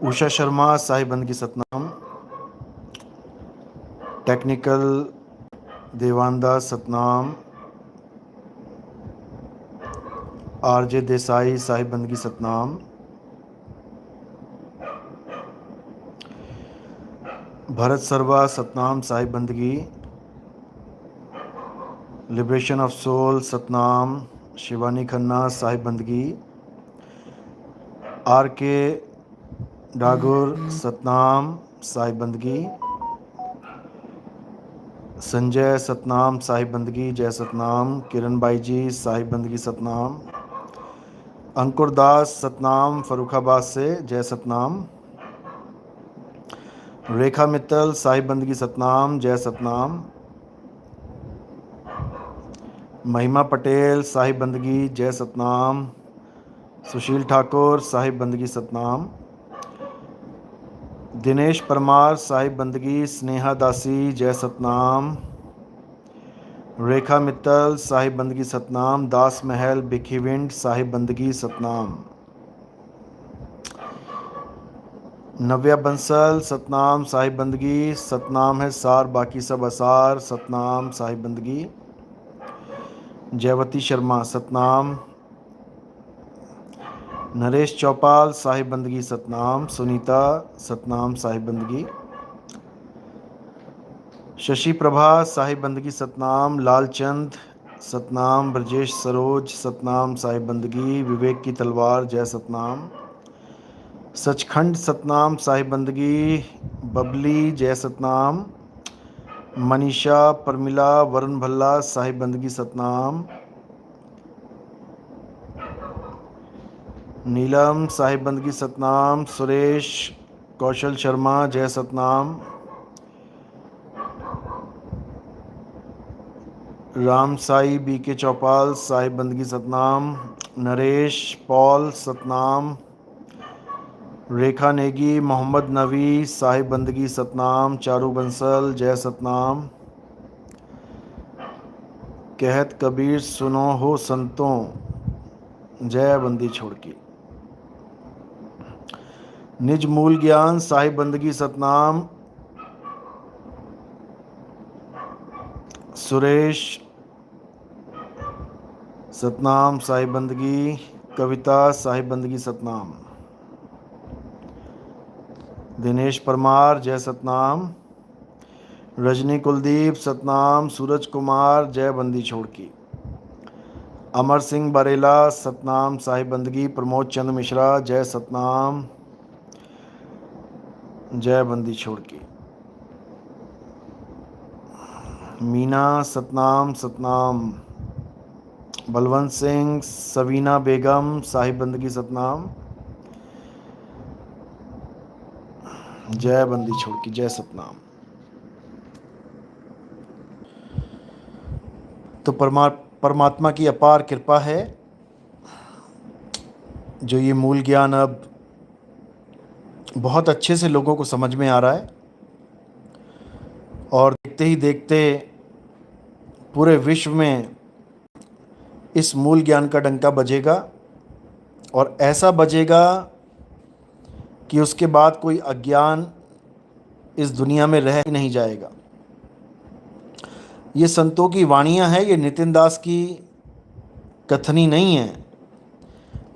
उषा शर्मा साहिब बंदगी सतनाम। टेक्निकल देवानंदास सतनाम। आरजे देसाई साहिब बंदगी सतनाम। भरत सरवा सतनाम साहिब बंदगी। लिबरेशन ऑफ सोल सतनाम। शिवानी खन्ना साहिब बंदगी। आर के डागुर सतनाम साहिब बंदगी। संजय सतनाम साहिब बंदगी जय सतनाम। किरण बाई जी साहिब बंदगी सतनाम। अंकुर दास सतनाम फरुखाबाद से जय सतनाम। रेखा मित्तल साहिब बंदगी सतनाम जय सतनाम। महिमा पटेल साहिब बंदगी जय सतनाम। सुशील ठाकुर साहिब बंदगी सतनाम। दिनेश परमार साहिब बंदगी स्नेहा दासी जय सतनाम। रेखा मित्तल साहिब बंदगी सतनाम। दास महल बिखीविंड साहिब बंदगी सतनाम। नव्या बंसल सतनाम साहिब बंदगी। सतनाम है सार बाकी सब असार सतनाम साहिब बंदगी। जयवती शर्मा सतनाम। नरेश चौपाल साहिब बंदगी सतनाम। सुनीता सतनाम साहिब बंदगी। शशि प्रभा साहिब बंदगी सतनाम। लालचंद सतनाम। ब्रजेश सरोज सतनाम साहिब बंदगी। विवेक की तलवार जय सतनाम। सचखंड सतनाम साहिब बंदगी। बबली जय सतनाम। मनीषा परमिला वरुण भल्ला साहिब बंदगी सतनाम। नीलम साहिब बंदगी सतनाम। सुरेश कौशल शर्मा जय सतनाम। राम साई बी के चौपाल साहिब बंदगी सतनाम। नरेश पॉल सतनाम। रेखा नेगी मोहम्मद नवी साहिब बंदगी सतनाम। चारू बंसल जय सतनाम। कहत कबीर सुनो हो संतों जय बंदी छोड़ की। निज मूल ज्ञान साहिब बंदगी सतनाम। सुरेश सतनाम साहिब बंदगी। कविता साहिब बंदगी सतनाम। दिनेश परमार जय सतनाम। रजनी कुलदीप सतनाम। सूरज कुमार जय बंदी छोड़ की। अमर सिंह बरेला सतनाम साहिब बंदगी। प्रमोद चंद मिश्रा जय सतनाम जय बंदी छोड़ की। मीना सतनाम सतनाम। बलवंत सिंह सवीना बेगम साहिब बंदगी सतनाम जय बंदी छोड़ की जय सतनाम। तो परमात्मा की अपार कृपा है जो ये मूल ज्ञान अब बहुत अच्छे से लोगों को समझ में आ रहा है और देखते ही देखते पूरे विश्व में इस मूल ज्ञान का डंका बजेगा और ऐसा बजेगा कि उसके बाद कोई अज्ञान इस दुनिया में रह ही नहीं जाएगा। ये संतों की वाणियाँ हैं, ये नितिन दास की कथनी नहीं है,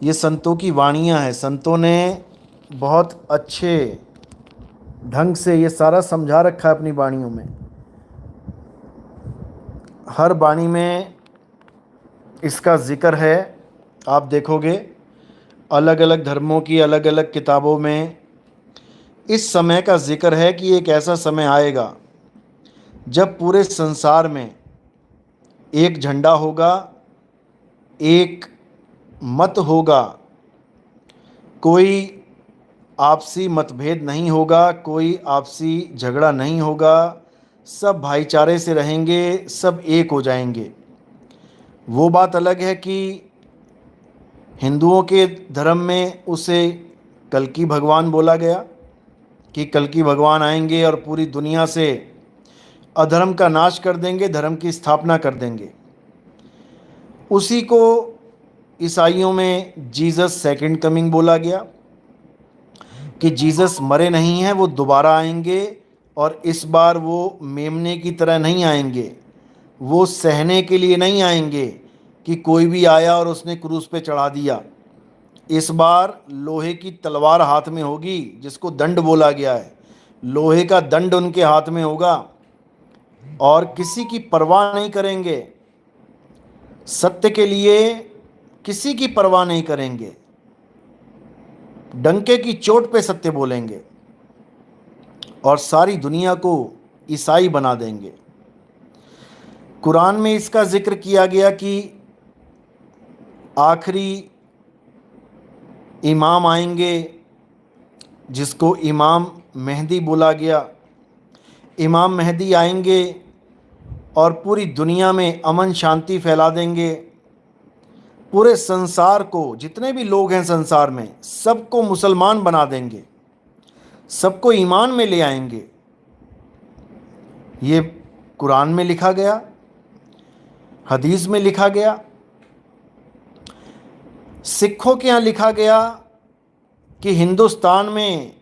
ये संतों की वाणियाँ हैं। संतों ने बहुत अच्छे ढंग से ये सारा समझा रखा है अपनी वाणियों में। हर वाणी में इसका जिक्र है। आप देखोगे अलग अलग धर्मों की अलग अलग किताबों में इस समय का जिक्र है कि एक ऐसा समय आएगा जब पूरे संसार में एक झंडा होगा, एक मत होगा, कोई आपसी मतभेद नहीं होगा, कोई आपसी झगड़ा नहीं होगा, सब भाईचारे से रहेंगे, सब एक हो जाएंगे। वो बात अलग है कि हिंदुओं के धर्म में उसे कल्कि भगवान बोला गया कि कल्कि भगवान आएंगे और पूरी दुनिया से अधर्म का नाश कर देंगे, धर्म की स्थापना कर देंगे। उसी को ईसाइयों में जीसस सेकंड कमिंग बोला गया कि जीसस मरे नहीं हैं, वो दोबारा आएंगे और इस बार वो मेमने की तरह नहीं आएंगे। वो सहने के लिए नहीं आएंगे कि कोई भी आया और उसने क्रूस पे चढ़ा दिया। इस बार लोहे की तलवार हाथ में होगी, जिसको दंड बोला गया है। लोहे का दंड उनके हाथ में होगा और किसी की परवाह नहीं करेंगे, सत्य के लिए किसी की परवाह नहीं करेंगे, डंके की चोट पे सत्य बोलेंगे और सारी दुनिया को ईसाई बना देंगे। कुरान में इसका जिक्र किया गया कि आखिरी इमाम आएंगे, जिसको इमाम मेहदी बोला गया। इमाम मेहदी आएंगे और पूरी दुनिया में अमन शांति फैला देंगे। पूरे संसार को, जितने भी लोग हैं संसार में, सबको मुसलमान बना देंगे, सबको ईमान में ले आएंगे। ये कुरान में लिखा गया, हदीस में लिखा गया। सिखों के यहाँ लिखा गया कि हिंदुस्तान में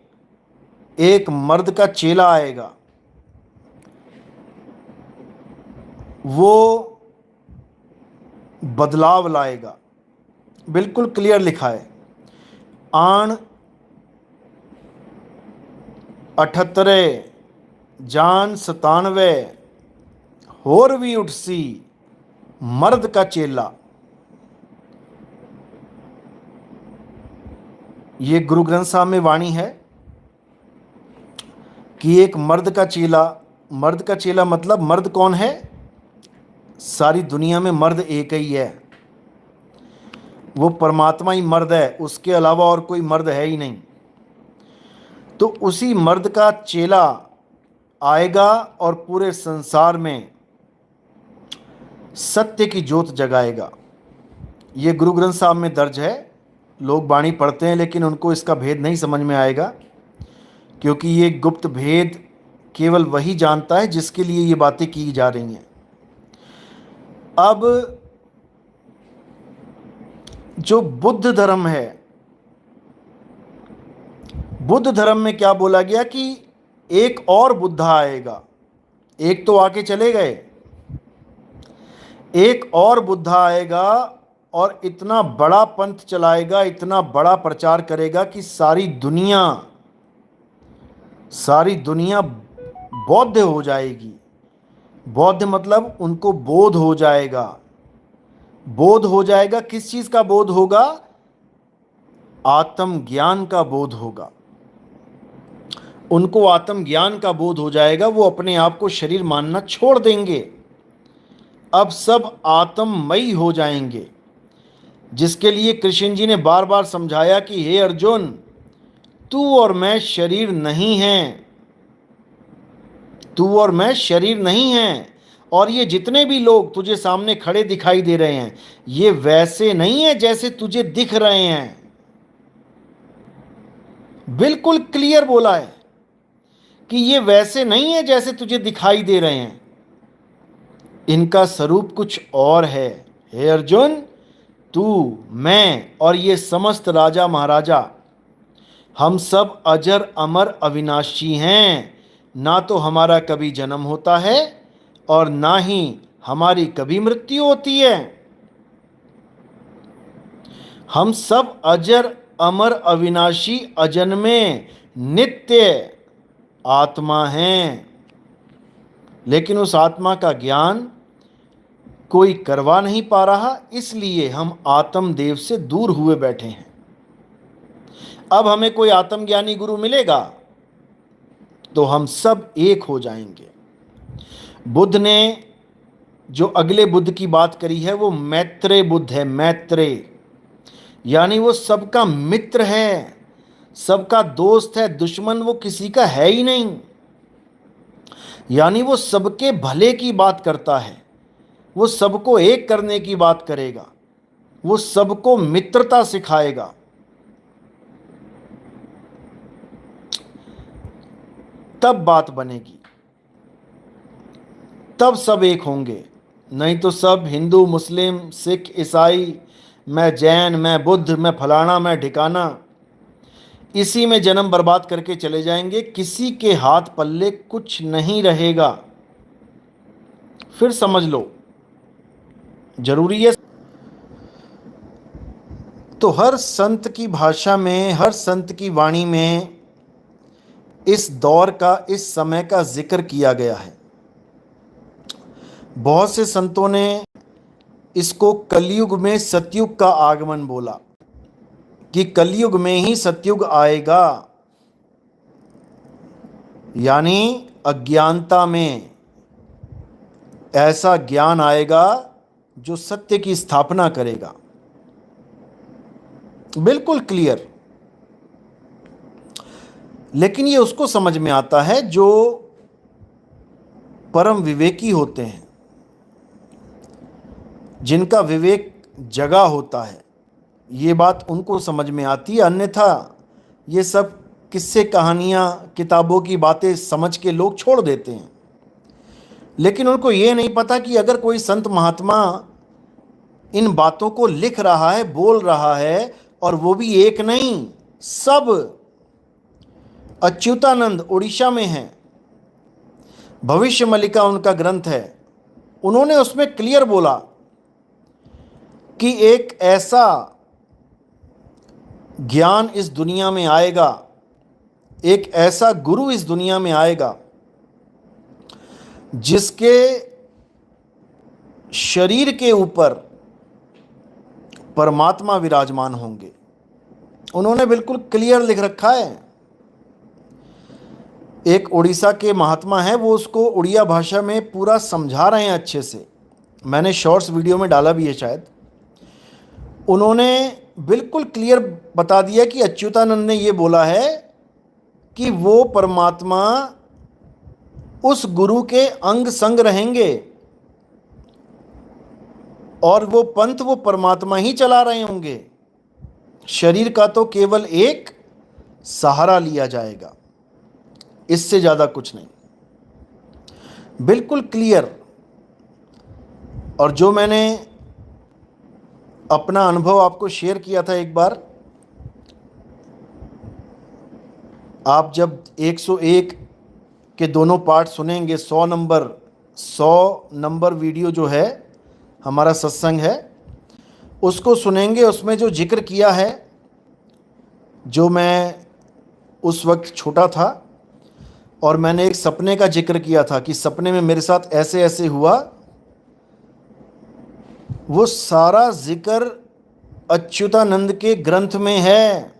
एक मर्द का चेला आएगा, वो बदलाव लाएगा। बिल्कुल क्लियर लिखा है, आण 78 जान 97 होर भी उठसी मर्द का चेला। ये गुरु ग्रंथ साहब में वाणी है कि एक मर्द का चेला। मर्द का चेला मतलब मर्द कौन है? सारी दुनिया में मर्द एक ही है, वो परमात्मा ही मर्द है, उसके अलावा और कोई मर्द है ही नहीं। तो उसी मर्द का चेला आएगा और पूरे संसार में सत्य की ज्योत जगाएगा। ये गुरु ग्रंथ साहब में दर्ज है। लोग बाणी पढ़ते हैं लेकिन उनको इसका भेद नहीं समझ में आएगा, क्योंकि ये गुप्त भेद केवल वही जानता है जिसके लिए ये बातें की जा रही हैं। अब जो बुद्ध धर्म है, बुद्ध धर्म में क्या बोला गया कि एक और बुद्धा आएगा। एक तो आके चले गए, एक और बुद्धा आएगा और इतना बड़ा पंथ चलाएगा, इतना बड़ा प्रचार करेगा कि सारी दुनिया बौद्ध हो जाएगी। बौद्ध मतलब उनको बोध हो जाएगा। बोध हो जाएगा, किस चीज का बोध होगा? आत्मज्ञान का बोध होगा। उनको आत्मज्ञान का बोध हो जाएगा, वो अपने आप को शरीर मानना छोड़ देंगे। अब सब आत्ममयी हो जाएंगे, जिसके लिए कृष्ण जी ने बार बार समझाया कि हे अर्जुन, तू और मैं शरीर नहीं हैं, तू और मैं शरीर नहीं हैं। और ये जितने भी लोग तुझे सामने खड़े दिखाई दे रहे हैं, ये वैसे नहीं है जैसे तुझे दिख रहे हैं। बिल्कुल क्लियर बोला है कि ये वैसे नहीं है जैसे तुझे दिखाई दे रहे हैं, इनका स्वरूप कुछ और है। हे अर्जुन, तू, मैं और ये समस्त राजा महाराजा, हम सब अजर अमर अविनाशी हैं। ना तो हमारा कभी जन्म होता है और ना ही हमारी कभी मृत्यु होती है। हम सब अजर अमर अविनाशी अजन्मे नित्य आत्मा हैं, लेकिन उस आत्मा का ज्ञान कोई करवा नहीं पा रहा, इसलिए हम आत्मदेव से दूर हुए बैठे हैं। अब हमें कोई आत्मज्ञानी गुरु मिलेगा तो हम सब एक हो जाएंगे। बुद्ध ने जो अगले बुद्ध की बात करी है वो मैत्रेय बुद्ध है। मैत्रेय यानी वो सबका मित्र है, सबका दोस्त है, दुश्मन वो किसी का है ही नहीं। यानी वो सबके भले की बात करता है, वो सबको एक करने की बात करेगा, वो सबको मित्रता सिखाएगा। तब बात बनेगी, तब सब एक होंगे। नहीं तो सब हिंदू, मुस्लिम, सिख, ईसाई मैं जैन, मैं बुद्ध, मैं फलाना, मैं ढिकाना, इसी में जन्म बर्बाद करके चले जाएंगे। किसी के हाथ पल्ले कुछ नहीं रहेगा। फिर समझ लो, जरूरी है। तो हर संत की भाषा में, हर संत की वाणी में इस दौर का, इस समय का जिक्र किया गया है। बहुत से संतों ने इसको कलयुग में सतयुग का आगमन बोला, कि कलयुग में ही सतयुग आएगा, यानी अज्ञानता में ऐसा ज्ञान आएगा जो सत्य की स्थापना करेगा। बिल्कुल क्लियर। लेकिन ये उसको समझ में आता है जो परम विवेकी होते हैं, जिनका विवेक जगा होता है। ये बात उनको समझ में आती है, अन्यथा ये सब किस्से, कहानियाँ, किताबों की बातें समझ के लोग छोड़ देते हैं। लेकिन उनको ये नहीं पता कि अगर कोई संत महात्मा इन बातों को लिख रहा है, बोल रहा है, और वो भी एक नहीं, सब। अच्युतानंद उड़ीसा में हैं, भविष्य मलिका उनका ग्रंथ है। उन्होंने उसमें क्लियर बोला कि एक ऐसा ज्ञान इस दुनिया में आएगा, एक ऐसा गुरु इस दुनिया में आएगा जिसके शरीर के ऊपर परमात्मा विराजमान होंगे। उन्होंने बिल्कुल क्लियर लिख रखा है। एक उड़ीसा के महात्मा हैं, वो उसको उड़िया भाषा में पूरा समझा रहे हैं अच्छे से। मैंने शॉर्ट्स वीडियो में डाला भी है शायद। उन्होंने बिल्कुल क्लियर बता दिया कि अच्युतानंद ने ये बोला है कि वो परमात्मा उस गुरु के अंग संग रहेंगे, और वो पंथ वो परमात्मा ही चला रहे होंगे। शरीर का तो केवल एक सहारा लिया जाएगा, इससे ज़्यादा कुछ नहीं। बिल्कुल क्लियर। और जो मैंने अपना अनुभव आपको शेयर किया था एक बार, आप जब 101 के दोनों पार्ट सुनेंगे, 100 नंबर वीडियो जो है हमारा सत्संग है, उसको सुनेंगे। उसमें जो जिक्र किया है, जो मैं उस वक्त छोटा था और मैंने एक सपने का जिक्र किया था कि सपने में मेरे साथ ऐसे ऐसे हुआ, वो सारा जिक्र अच्युतानंद के ग्रंथ में है।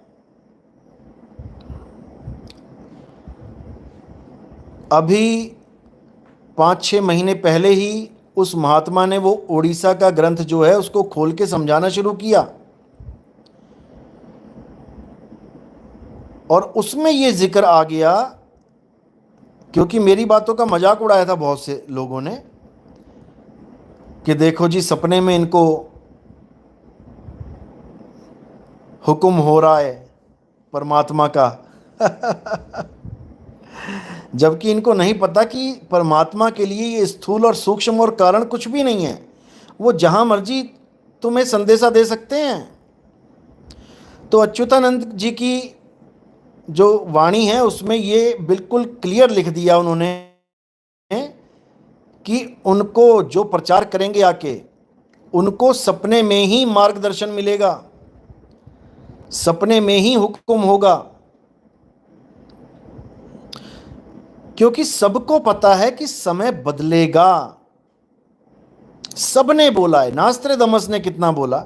अभी 5-6 महीने पहले ही उस महात्मा ने वो ओडिशा का ग्रंथ जो है उसको खोल के समझाना शुरू किया, और उसमें ये जिक्र आ गया। क्योंकि मेरी बातों का मजाक उड़ाया था बहुत से लोगों ने कि देखो जी, सपने में इनको हुक्म हो रहा है परमात्मा का जबकि इनको नहीं पता कि परमात्मा के लिए ये स्थूल और सूक्ष्म और कारण कुछ भी नहीं है। वो जहां मर्जी तुम्हें संदेशा दे सकते हैं। तो अच्युतानंद जी की जो वाणी है उसमें ये बिल्कुल क्लियर लिख दिया उन्होंने कि उनको जो प्रचार करेंगे आके, उनको सपने में ही मार्गदर्शन मिलेगा, सपने में ही हुक्म होगा। क्योंकि सबको पता है कि समय बदलेगा। सबने बोला है। नास्त्रेदमस ने कितना बोला?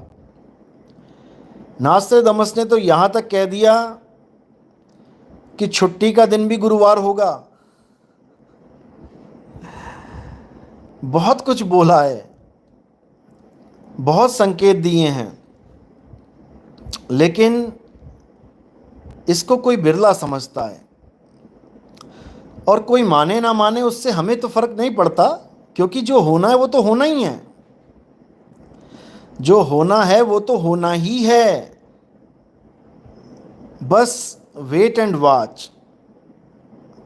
नास्त्रेदमस ने तो यहां तक कह दिया कि छुट्टी का दिन भी गुरुवार होगा। बहुत कुछ बोला है, बहुत संकेत दिए हैं, लेकिन इसको कोई बिरला समझता है। और कोई माने ना माने उससे हमें तो फर्क नहीं पड़ता, क्योंकि जो होना है वो तो होना ही है। जो होना है वो तो होना ही है। बस वेट एंड वॉच,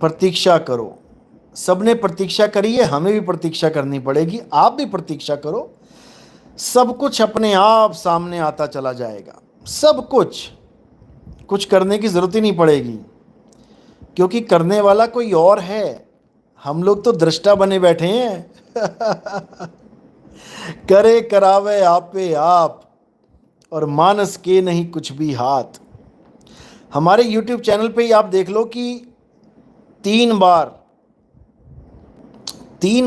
प्रतीक्षा करो। सबने प्रतीक्षा करी है, हमें भी प्रतीक्षा करनी पड़ेगी। आप भी प्रतीक्षा करो। सब कुछ अपने आप सामने आता चला जाएगा। सब कुछ, कुछ करने की ज़रूरत ही नहीं पड़ेगी, क्योंकि करने वाला कोई और है। हम लोग तो दृष्टा बने बैठे हैं। करे करावे आपे आप, और मानस के नहीं कुछ भी हाथ। हमारे YouTube चैनल पे ही आप देख लो कि तीन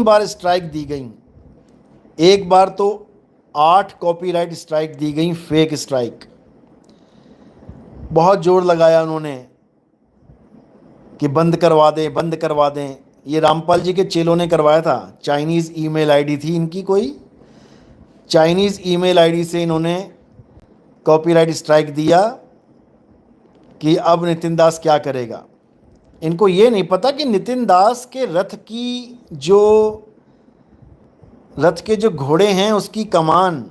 बार स्ट्राइक दी गई। एक बार तो 8 कॉपीराइट स्ट्राइक दी गई, फेक स्ट्राइक। बहुत जोर लगाया उन्होंने कि बंद करवा दें, बंद करवा दें। ये रामपाल जी के चेलों ने करवाया था। चाइनीज़ ईमेल आईडी थी इनकी, कोई चाइनीज़ ईमेल आईडी से इन्होंने कॉपीराइट स्ट्राइक दिया कि अब नितिन दास क्या करेगा। इनको ये नहीं पता कि नितिन दास के रथ के जो घोड़े हैं, उसकी कमान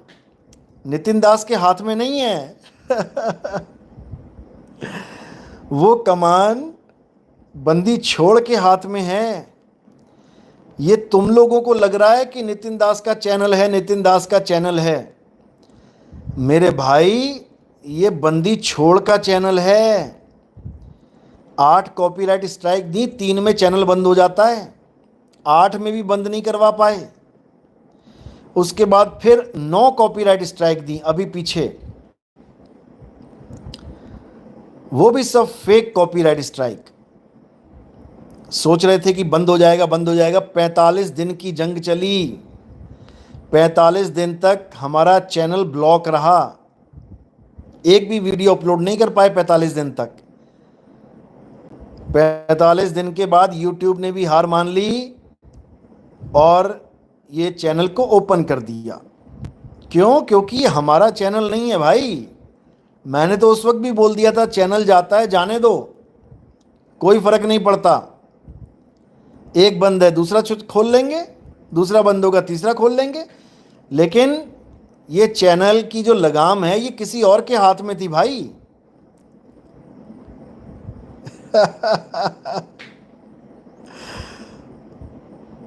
नितिन दास के हाथ में नहीं है। वो कमान बंदी छोड़ के हाथ में है। ये तुम लोगों को लग रहा है कि नितिन दास का चैनल है, नितिन दास का चैनल है। मेरे भाई, ये बंदी छोड़ का चैनल है। 8 कॉपीराइट स्ट्राइक दी, 3 में चैनल बंद हो जाता है, 8 में भी बंद नहीं करवा पाए। उसके बाद फिर 9 कॉपीराइट स्ट्राइक दी अभी पीछे, वो भी सब फेक कॉपीराइट स्ट्राइक। सोच रहे थे कि बंद हो जाएगा, बंद हो जाएगा। 45 दिन की जंग चली। 45 दिन तक हमारा चैनल ब्लॉक रहा, एक भी वीडियो अपलोड नहीं कर पाए 45 दिन तक। 45 दिन के बाद YouTube ने भी हार मान ली और ये चैनल को ओपन कर दिया। क्यों? क्योंकि ये हमारा चैनल नहीं है भाई। मैंने तो उस वक्त भी बोल दिया था, चैनल जाता है जाने दो, कोई फर्क नहीं पड़ता। एक बंद है, दूसरा खोल लेंगे, दूसरा बंद होगा, तीसरा खोल लेंगे। लेकिन ये चैनल की जो लगाम है, ये किसी और के हाथ में थी भाई।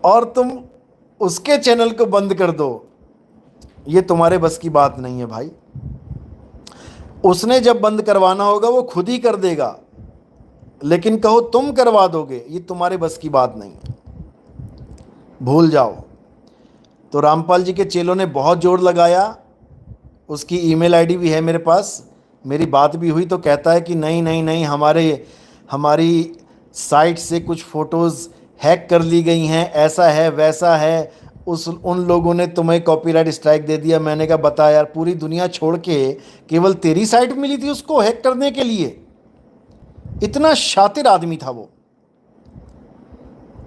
और तुम उसके चैनल को बंद कर दो, ये तुम्हारे बस की बात नहीं है भाई। उसने जब बंद करवाना होगा वो खुद ही कर देगा, लेकिन कहो तुम करवा दोगे, ये तुम्हारे बस की बात नहीं है, भूल जाओ। तो रामपाल जी के चेलों ने बहुत जोर लगाया। उसकी ईमेल आईडी भी है मेरे पास, मेरी बात भी हुई तो कहता है कि नहीं नहीं नहीं, हमारी साइट से कुछ फ़ोटोज़ हैक कर ली गई हैं, ऐसा है वैसा है, उन लोगों ने तुम्हें कॉपीराइट स्ट्राइक दे दिया। मैंने कहा बता यार, पूरी दुनिया छोड़ के केवल तेरी साइट मिली थी उसको हैक करने के लिए? इतना शातिर आदमी था वो।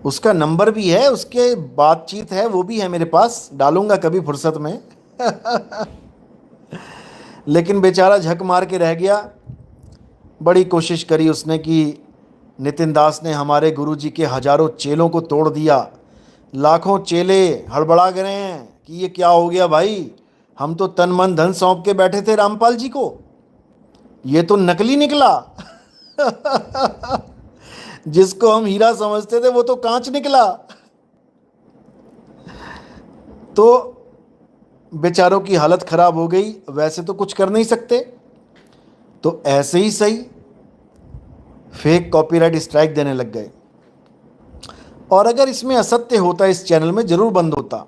उसका नंबर भी है, उसके बातचीत है, वो भी है मेरे पास, डालूंगा कभी फुर्सत में। लेकिन बेचारा झक मार के रह गया। बड़ी कोशिश करी उसने कि नितिन दास ने हमारे गुरुजी के हजारों चेलों को तोड़ दिया। लाखों चेले हड़बड़ा गए हैं कि ये क्या हो गया भाई, हम तो तन मन धन सौंप के बैठे थे रामपाल जी को, ये तो नकली निकला। जिसको हम हीरा समझते थे वो तो कांच निकला। तो बेचारों की हालत खराब हो गई। वैसे तो कुछ कर नहीं सकते, तो ऐसे ही सही फेक कॉपीराइट स्ट्राइक देने लग गए। और अगर इसमें असत्य होता, इस चैनल में ज़रूर बंद होता।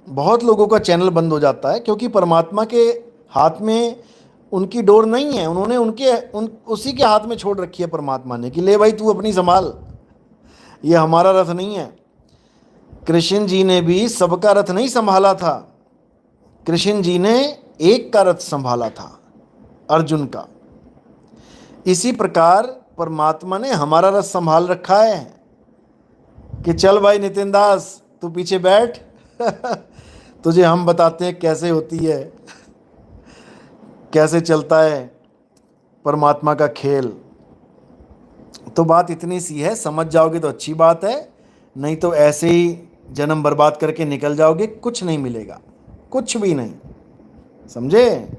बहुत लोगों का चैनल बंद हो जाता है क्योंकि परमात्मा के हाथ में उनकी डोर नहीं है। उन्होंने उसी के हाथ में छोड़ रखी है परमात्मा ने कि ले भाई तू अपनी संभाल, ये हमारा रथ नहीं है। कृष्ण जी ने भी सबका रथ नहीं संभाला था, कृष्ण जी ने एक का रथ संभाला था, अर्जुन का। इसी प्रकार परमात्मा ने हमारा रथ संभाल रखा है कि चल भाई नितिन दास तू पीछे बैठ, तुझे हम बताते हैं कैसे होती है, कैसे चलता है परमात्मा का खेल। तो बात इतनी सी है, समझ जाओगे तो अच्छी बात है, नहीं तो ऐसे ही जन्म बर्बाद करके निकल जाओगे, कुछ नहीं मिलेगा, कुछ भी नहीं। समझे?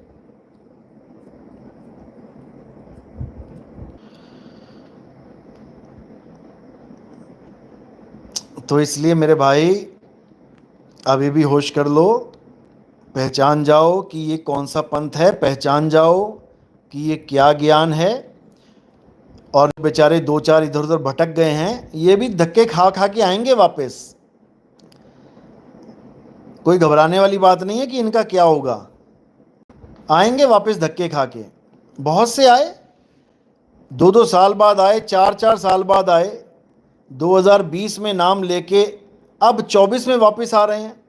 तो इसलिए मेरे भाई अभी भी होश कर लो, पहचान जाओ कि ये कौन सा पंथ है, पहचान जाओ कि ये क्या ज्ञान है। और बेचारे दो चार इधर उधर भटक गए हैं, ये भी धक्के खा खा के आएंगे वापस। कोई घबराने वाली बात नहीं है कि इनका क्या होगा, आएंगे वापस धक्के खा के। बहुत से आए, 2-2 साल बाद आए, 4-4 साल बाद आए, 2020 में नाम लेके अब 24 में वापस आ रहे हैं।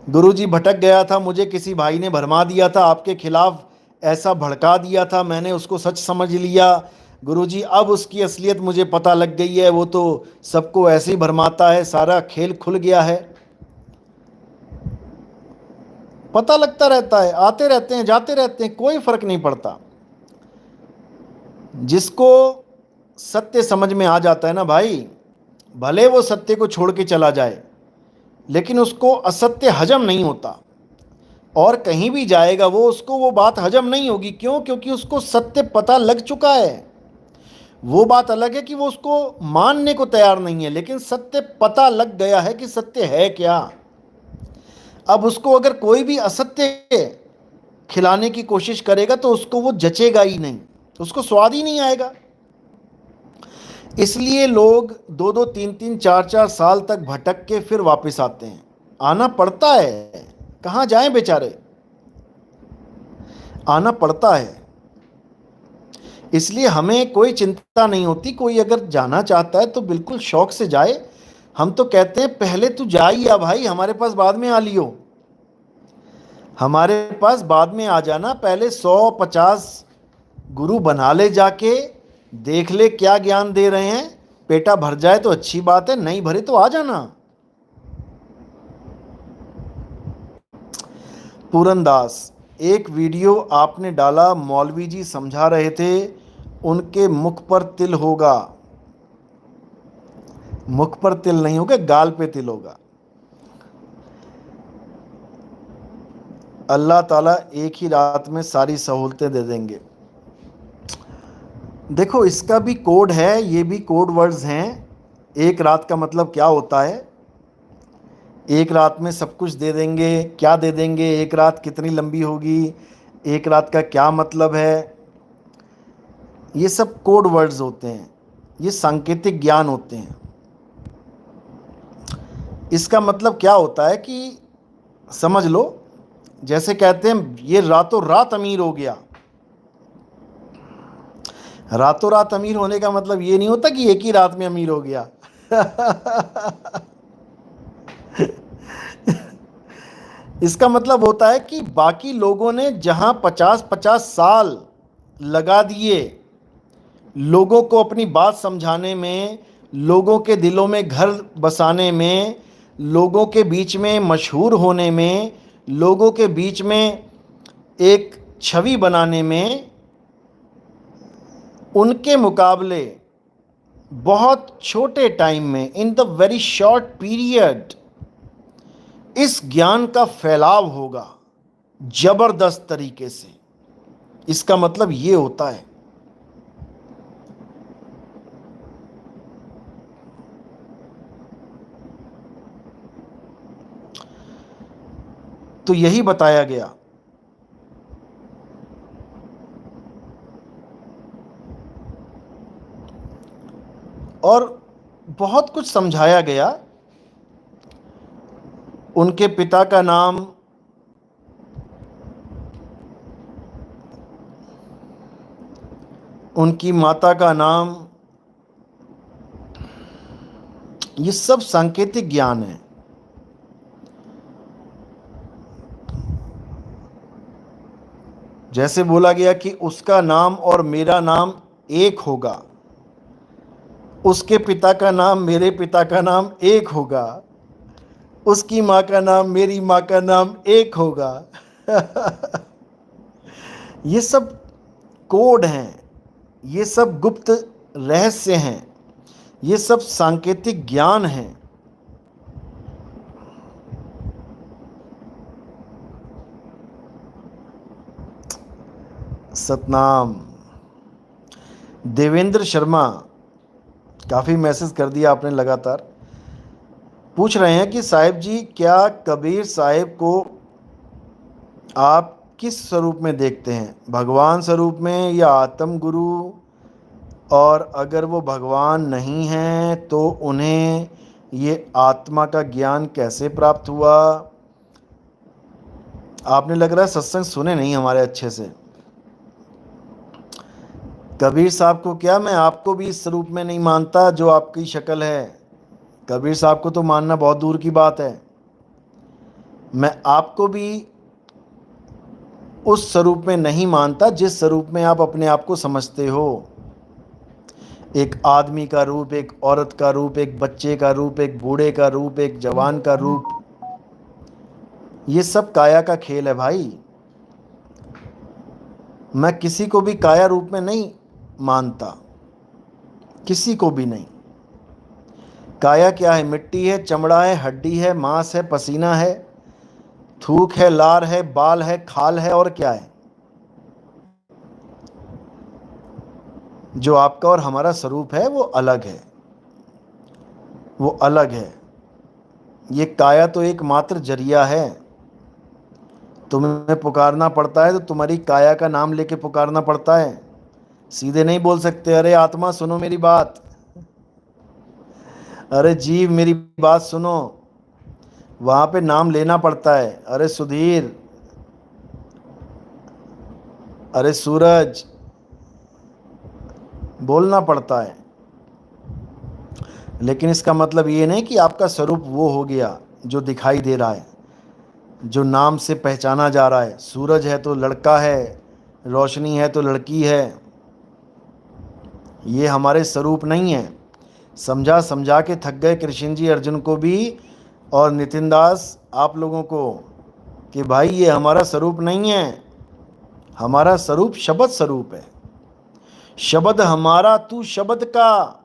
गुरुजी भटक गया था, मुझे किसी भाई ने भरमा दिया था आपके खिलाफ, ऐसा भड़का दिया था, मैंने उसको सच समझ लिया। गुरुजी अब उसकी असलियत मुझे पता लग गई है, वो तो सबको ऐसे ही भरमाता है, सारा खेल खुल गया है। पता लगता रहता है, आते रहते हैं जाते रहते हैं, कोई फर्क नहीं पड़ता। जिसको सत्य समझ में आ जाता है ना भाई, भले वो सत्य को छोड़ के चला जाए, लेकिन उसको असत्य हजम नहीं होता, और कहीं भी जाएगा वो, उसको वो बात हजम नहीं होगी। क्यों? क्योंकि उसको सत्य पता लग चुका है। वो बात अलग है कि वो उसको मानने को तैयार नहीं है, लेकिन सत्य पता लग गया है कि सत्य है क्या। अब उसको अगर कोई भी असत्य खिलाने की कोशिश करेगा तो उसको वो जचेगा ही नहीं, उसको स्वाद ही नहीं आएगा। इसलिए लोग 2-2, 3-3, 4-4 साल तक भटक के फिर वापस आते हैं। आना पड़ता है, कहाँ जाएं बेचारे, आना पड़ता है। इसलिए हमें कोई चिंता नहीं होती, कोई अगर जाना चाहता है तो बिल्कुल शौक से जाए। हम तो कहते हैं पहले तू जा ही आ भाई, हमारे पास बाद में आ लियो, हमारे पास बाद में आ जाना, पहले 100-50 गुरु बना ले, जाके देख ले क्या ज्ञान दे रहे हैं। पेटा भर जाए तो अच्छी बात है, नहीं भरे तो आ जाना। पूरनदास, एक वीडियो आपने डाला, मौलवी जी समझा रहे थे उनके मुख पर तिल होगा। मुख पर तिल नहीं होगा, गाल पे तिल होगा। अल्लाह ताला एक ही रात में सारी सहूलतें दे देंगे। देखो इसका भी कोड है, ये भी कोड वर्ड्स हैं। एक रात का मतलब क्या होता है? एक रात में सब कुछ दे देंगे, क्या दे देंगे? एक रात कितनी लंबी होगी, एक रात का क्या मतलब है? ये सब कोड वर्ड्स होते हैं, ये सांकेतिक ज्ञान होते हैं। इसका मतलब क्या होता है कि समझ लो, जैसे कहते हैं ये रातों रात अमीर हो गया। रातों रात अमीर होने का मतलब ये नहीं होता कि एक ही रात में अमीर हो गया। इसका मतलब होता है कि बाकी लोगों ने जहां 50-50 साल लगा दिए लोगों को अपनी बात समझाने में, लोगों के दिलों में घर बसाने में, लोगों के बीच में मशहूर होने में, लोगों के बीच में एक छवि बनाने में, उनके मुकाबले बहुत छोटे टाइम में, in the very short period, इस ज्ञान का फैलाव होगा जबरदस्त तरीके से। इसका मतलब ये होता है। तो यही बताया गया। और बहुत कुछ समझाया गया। उनके पिता का नाम, उनकी माता का नाम, ये सब सांकेतिक ज्ञान है। जैसे बोला गया कि उसका नाम और मेरा नाम एक होगा, उसके पिता का नाम मेरे पिता का नाम एक होगा, उसकी माँ का नाम मेरी माँ का नाम एक होगा। ये सब कोड हैं, ये सब गुप्त रहस्य हैं, ये सब सांकेतिक ज्ञान हैं। सतनाम। देवेंद्र शर्मा, काफ़ी मैसेज कर दिया आपने लगातार। पूछ रहे हैं कि साहिब जी क्या कबीर साहिब को आप किस स्वरूप में देखते हैं, भगवान स्वरूप में या आत्म गुरु? और अगर वो भगवान नहीं हैं तो उन्हें ये आत्मा का ज्ञान कैसे प्राप्त हुआ? आपने लग रहा है सत्संग सुने नहीं हमारे अच्छे से। कबीर साहब को क्या, मैं आपको भी इस स्वरूप में नहीं मानता जो आपकी शक्ल है। कबीर साहब को तो मानना बहुत दूर की बात है। मैं आपको भी उस स्वरूप में नहीं मानता जिस स्वरूप में आप अपने आप को समझते हो। एक आदमी का रूप, एक औरत का रूप, एक बच्चे का रूप, एक बूढ़े का रूप, एक जवान का रूप, ये सब काया का खेल है भाई। मैं किसी को भी काया रूप में नहीं मानता, किसी को भी नहीं। काया क्या है? मिट्टी है, चमड़ा है, हड्डी है, मांस है, पसीना है, थूक है, लार है, बाल है, खाल है, और क्या है? जो आपका और हमारा स्वरूप है वो अलग है, वो अलग है। ये काया तो एकमात्र जरिया है। तुम्हें पुकारना पड़ता है तो तुम्हारी काया का नाम लेके पुकारना पड़ता है। सीधे नहीं बोल सकते, अरे आत्मा सुनो मेरी बात, अरे जीव मेरी बात सुनो। वहां पे नाम लेना पड़ता है, अरे सुधीर, अरे सूरज, बोलना पड़ता है। लेकिन इसका मतलब ये नहीं कि आपका स्वरूप वो हो गया जो दिखाई दे रहा है, जो नाम से पहचाना जा रहा है। सूरज है तो लड़का है, रोशनी है तो लड़की है। ये हमारे स्वरूप नहीं है। समझा समझा के थक गए कृष्ण जी अर्जुन को भी और नितिन दास आप लोगों को कि भाई ये हमारा स्वरूप नहीं है। हमारा स्वरूप शब्द स्वरूप है। शब्द हमारा, तू शब्द का,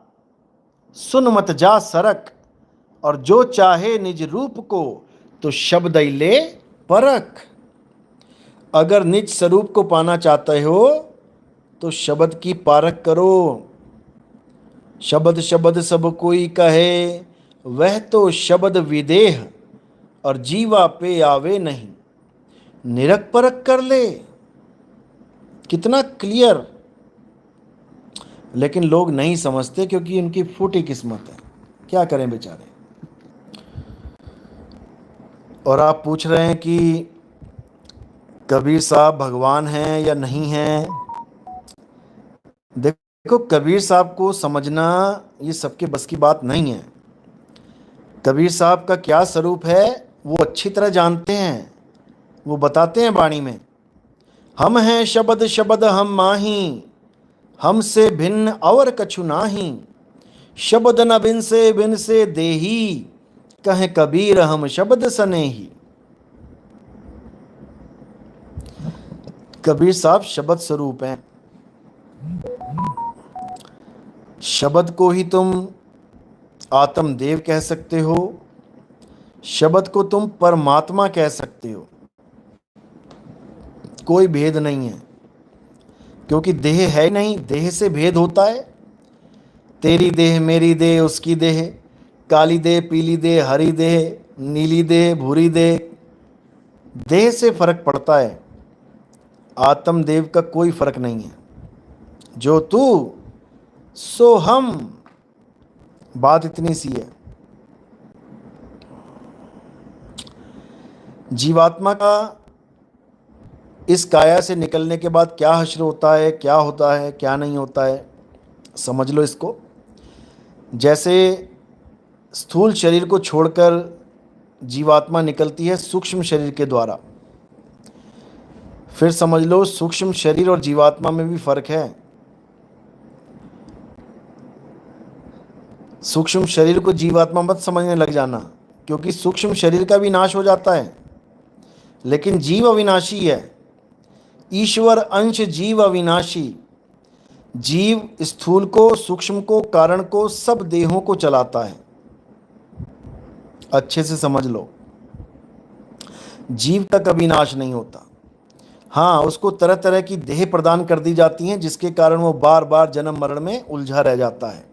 सुन मत जा सरक, और जो चाहे निज रूप को तो शब्द ही ले परख। अगर निज स्वरूप को पाना चाहते हो तो शब्द की पारख करो। शब्द शब्द सब कोई कहे, वह तो शब्द विदेह, और जीवा पे आवे नहीं, निरख परख कर ले। कितना क्लियर। लेकिन लोग नहीं समझते क्योंकि उनकी फूटी किस्मत है, क्या करें बेचारे। और आप पूछ रहे हैं कि कबीर साहब भगवान हैं या नहीं हैं। देखो, कबीर साहब को समझना ये सबके बस की बात नहीं है। कबीर साहब का क्या स्वरूप है वो अच्छी तरह जानते हैं। वो बताते हैं वाणी में, हम हैं शब्द शब्द हम माही, हमसे भिन्न और कछु नाही, शब्द न बिन से देही, कहे कबीर हम शब्द सनेही। कबीर साहब शब्द स्वरूप हैं। शब्द को ही तुम आत्मदेव कह सकते हो, शब्द को तुम परमात्मा कह सकते हो। कोई भेद नहीं है, क्योंकि देह है नहीं, देह से भेद होता है। तेरी देह, मेरी देह, उसकी देह, काली देह, पीली देह, हरी देह, नीली देह, भूरी देह, देह से फर्क पड़ता है। आत्मदेव का कोई फर्क नहीं है। जो तू सो हम, बात इतनी सी है। जीवात्मा का इस काया से निकलने के बाद क्या हश्र होता है, क्या होता है, क्या नहीं होता है, समझ लो इसको। जैसे स्थूल शरीर को छोड़कर जीवात्मा निकलती है सूक्ष्म शरीर के द्वारा, फिर समझ लो सूक्ष्म शरीर और जीवात्मा में भी फर्क है। सूक्ष्म शरीर को जीवात्मा मत समझने लग जाना, क्योंकि सूक्ष्म शरीर का भी नाश हो जाता है, लेकिन जीव अविनाशी है। ईश्वर अंश जीव अविनाशी। जीव स्थूल को, सूक्ष्म को, कारण को, सब देहों को चलाता है। अच्छे से समझ लो, जीव का कभी नाश नहीं होता। हाँ, उसको तरह तरह की देह प्रदान कर दी जाती हैं, जिसके कारण वो बार बार जन्म मरण में उलझा रह जाता है।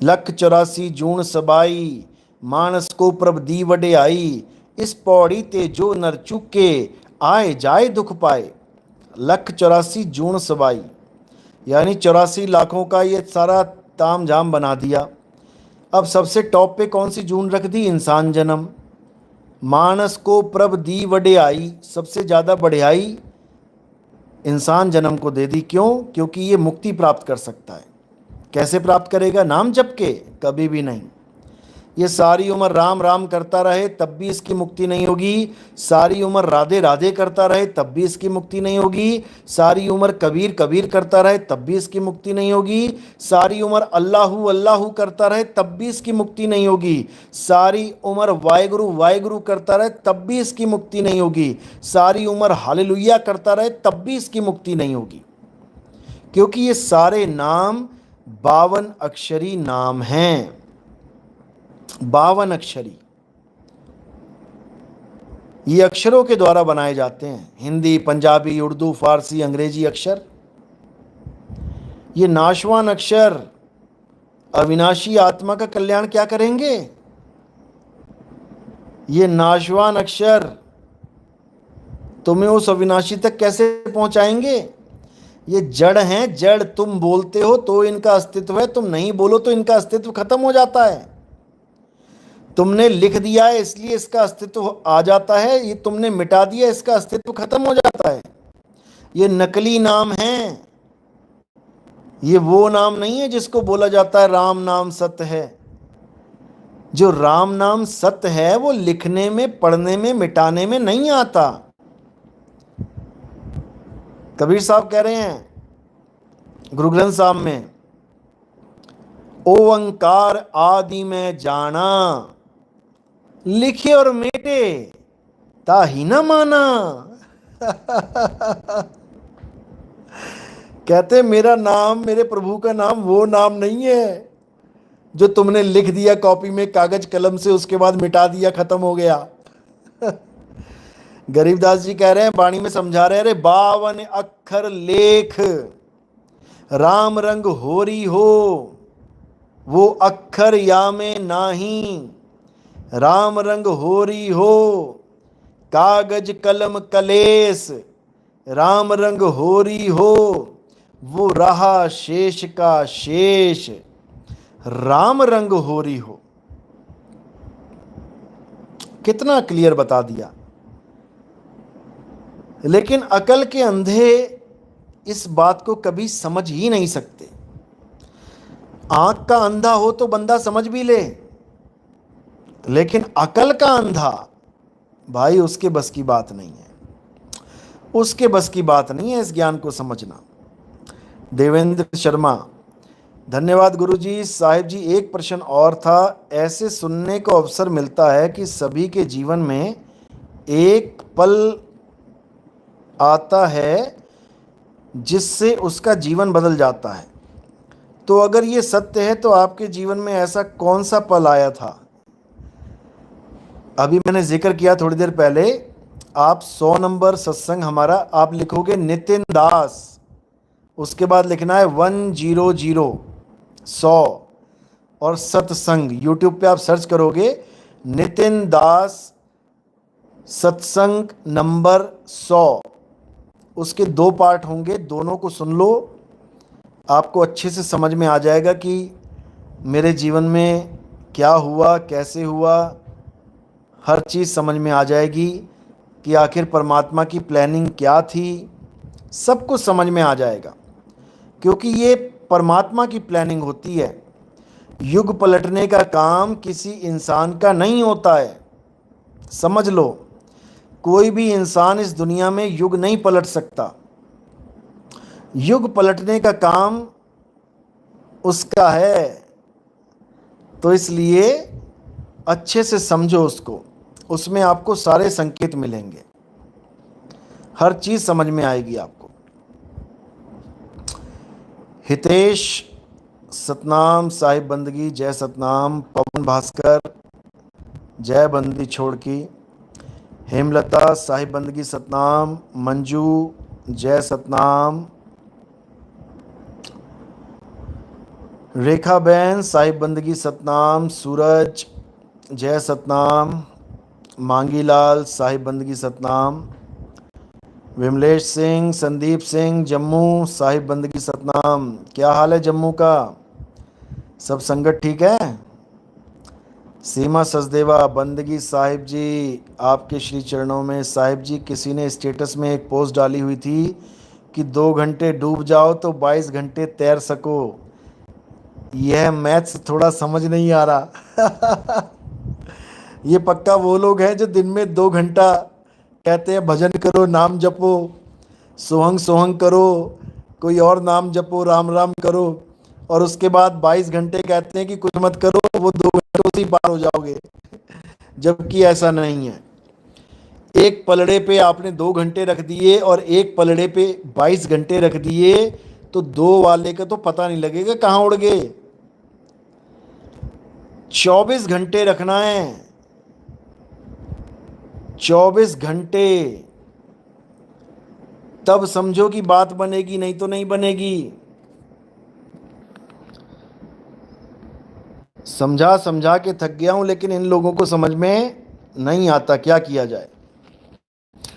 लख 84 जून सबाई, मानस को प्रभ दी वडे आई, इस पौड़ी ते जो नर चुके, आए जाए दुख पाए, 1,84 जून सवाई, यानी 84 लाखों का ये सारा ताम झाम बना दिया। अब सबसे टॉप पे कौन सी जून रख दी? इंसान जन्म। मानस को प्रभ दी वड्याई, सबसे ज़्यादा बढ़ियाई इंसान जन्म को दे दी। क्यों? क्योंकि ये मुक्ति प्राप्त कर सकता है। कैसे प्राप्त करेगा? नाम जप के? कभी भी नहीं। ये सारी उम्र राम राम करता रहे तब भी इसकी मुक्ति नहीं होगी। सारी उम्र राधे राधे करता रहे तब भी इसकी मुक्ति नहीं होगी। सारी उम्र कबीर कबीर करता रहे तब भी इसकी मुक्ति नहीं होगी। सारी उम्र अल्लाहू अल्लाहू करता रहे तब भी इसकी मुक्ति नहीं होगी। सारी उम्र वाहेगुरु वाहेगुरु करता रहे तब भी इसकी मुक्ति नहीं होगी। सारी उम्र हालेलुया करता रहे तब भी इसकी मुक्ति नहीं होगी। क्योंकि ये सारे नाम 52 अक्षरी नाम हैं। 52 अक्षरी ये अक्षरों के द्वारा बनाए जाते हैं। हिंदी, पंजाबी, उर्दू, फारसी, अंग्रेजी अक्षर। ये नाशवान अक्षर अविनाशी आत्मा का कल्याण क्या करेंगे? ये नाशवान अक्षर तुम्हें उस अविनाशी तक कैसे पहुंचाएंगे? ये जड़ हैं, जड़। तुम बोलते हो तो इनका अस्तित्व है, तुम नहीं बोलो तो इनका अस्तित्व खत्म हो जाता है। तुमने लिख दिया है इसलिए इसका अस्तित्व आ जाता है, ये तुमने मिटा दिया इसका अस्तित्व खत्म हो जाता है। ये नकली नाम हैं। ये वो नाम नहीं है जिसको बोला जाता है राम नाम सत्य है। जो राम नाम सत्य है वो लिखने में, पढ़ने में, मिटाने में नहीं आता। कबीर साहब कह रहे हैं गुरु ग्रंथ साहब में, ओंकार आदि में जाना, लिखे और मेटे ताही न माना। कहते मेरा नाम, मेरे प्रभु का नाम वो नाम नहीं है जो तुमने लिख दिया कॉपी में कागज कलम से, उसके बाद मिटा दिया, खत्म हो गया। गरीबदास जी कह रहे हैं, वाणी में समझा रहे हैं, अरे 52 अक्षर लेख राम रंग होरी हो, वो अक्षर या में नाही, राम रंग होरी हो, कागज कलम कलेस, राम रंग होरी हो, वो रहा शेष का शेष, राम रंग होरी हो। कितना क्लियर बता दिया। लेकिन अकल के अंधे इस बात को कभी समझ ही नहीं सकते। आंख का अंधा हो तो बंदा समझ भी ले, लेकिन अकल का अंधा भाई, उसके बस की बात नहीं है। उसके बस की बात नहीं है इस ज्ञान को समझना। देवेंद्र शर्मा, धन्यवाद गुरुजी। साहिब जी, एक प्रश्न और था। ऐसे सुनने को अवसर मिलता है कि सभी के जीवन में एक पल आता है जिससे उसका जीवन बदल जाता है। तो अगर ये सत्य है तो आपके जीवन में ऐसा कौन सा पल आया था? अभी मैंने जिक्र किया थोड़ी देर पहले। आप 100 नंबर सत्संग हमारा आप लिखोगे नितिन दास, उसके बाद लिखना है 100 100 और सत्संग। यूट्यूब पे आप सर्च करोगे नितिन दास सत्संग नंबर 100। उसके 2 पार्ट होंगे, दोनों को सुन लो। आपको अच्छे से समझ में आ जाएगा कि मेरे जीवन में क्या हुआ, कैसे हुआ। हर चीज़ समझ में आ जाएगी कि आखिर परमात्मा की प्लानिंग क्या थी। सब कुछ समझ में आ जाएगा, क्योंकि ये परमात्मा की प्लानिंग होती है। युग पलटने का काम किसी इंसान का नहीं होता है, समझ लो। कोई भी इंसान इस दुनिया में युग नहीं पलट सकता। युग पलटने का काम उसका है। तो इसलिए अच्छे से समझो उसको, उसमें आपको सारे संकेत मिलेंगे, हर चीज़ समझ में आएगी आपको। हितेश सतनाम, साहिब बंदगी, जय सतनाम। पवन भास्कर, जय बंदी छोड़ की। हेमलता, साहिब बंदगी सतनाम। मंजू, जय सतनाम। रेखा बहन, साहिब बंदगी सतनाम। सूरज, जय सतनाम। मांगीलाल, साहिब बंदगी सतनाम। विमलेश सिंह, संदीप सिंह जम्मू साहिब बंदगी सतनाम। क्या हाल है जम्मू का? सब संगत ठीक है? सीमा सचदेवा बंदगी साहिब जी, आपके श्री चरणों में। साहिब जी, किसी ने स्टेटस में एक पोस्ट डाली हुई थी कि 2 घंटे डूब जाओ तो 22 घंटे तैर सको। यह मैथ्स थोड़ा समझ नहीं आ रहा। ये पक्का वो लोग हैं जो दिन में 2 घंटा कहते हैं भजन करो, नाम जपो, सोहंग सोहंग करो, कोई और नाम जपो, राम राम करो, और उसके बाद 22 घंटे कहते हैं कि कुछ मत करो, वो 2 घंटों से ही पार हो जाओगे। जबकि ऐसा नहीं है। एक पलड़े पे आपने 2 घंटे रख दिए और एक पलड़े पे 22 घंटे रख दिए, तो दो वाले का तो पता नहीं लगेगा कहाँ उड़ गए। 24 घंटे रखना है, 24 घंटे, तब समझो कि बात बनेगी, नहीं तो नहीं बनेगी। समझा समझा के थक गया हूं, लेकिन इन लोगों को समझ में नहीं आता, क्या किया जाए।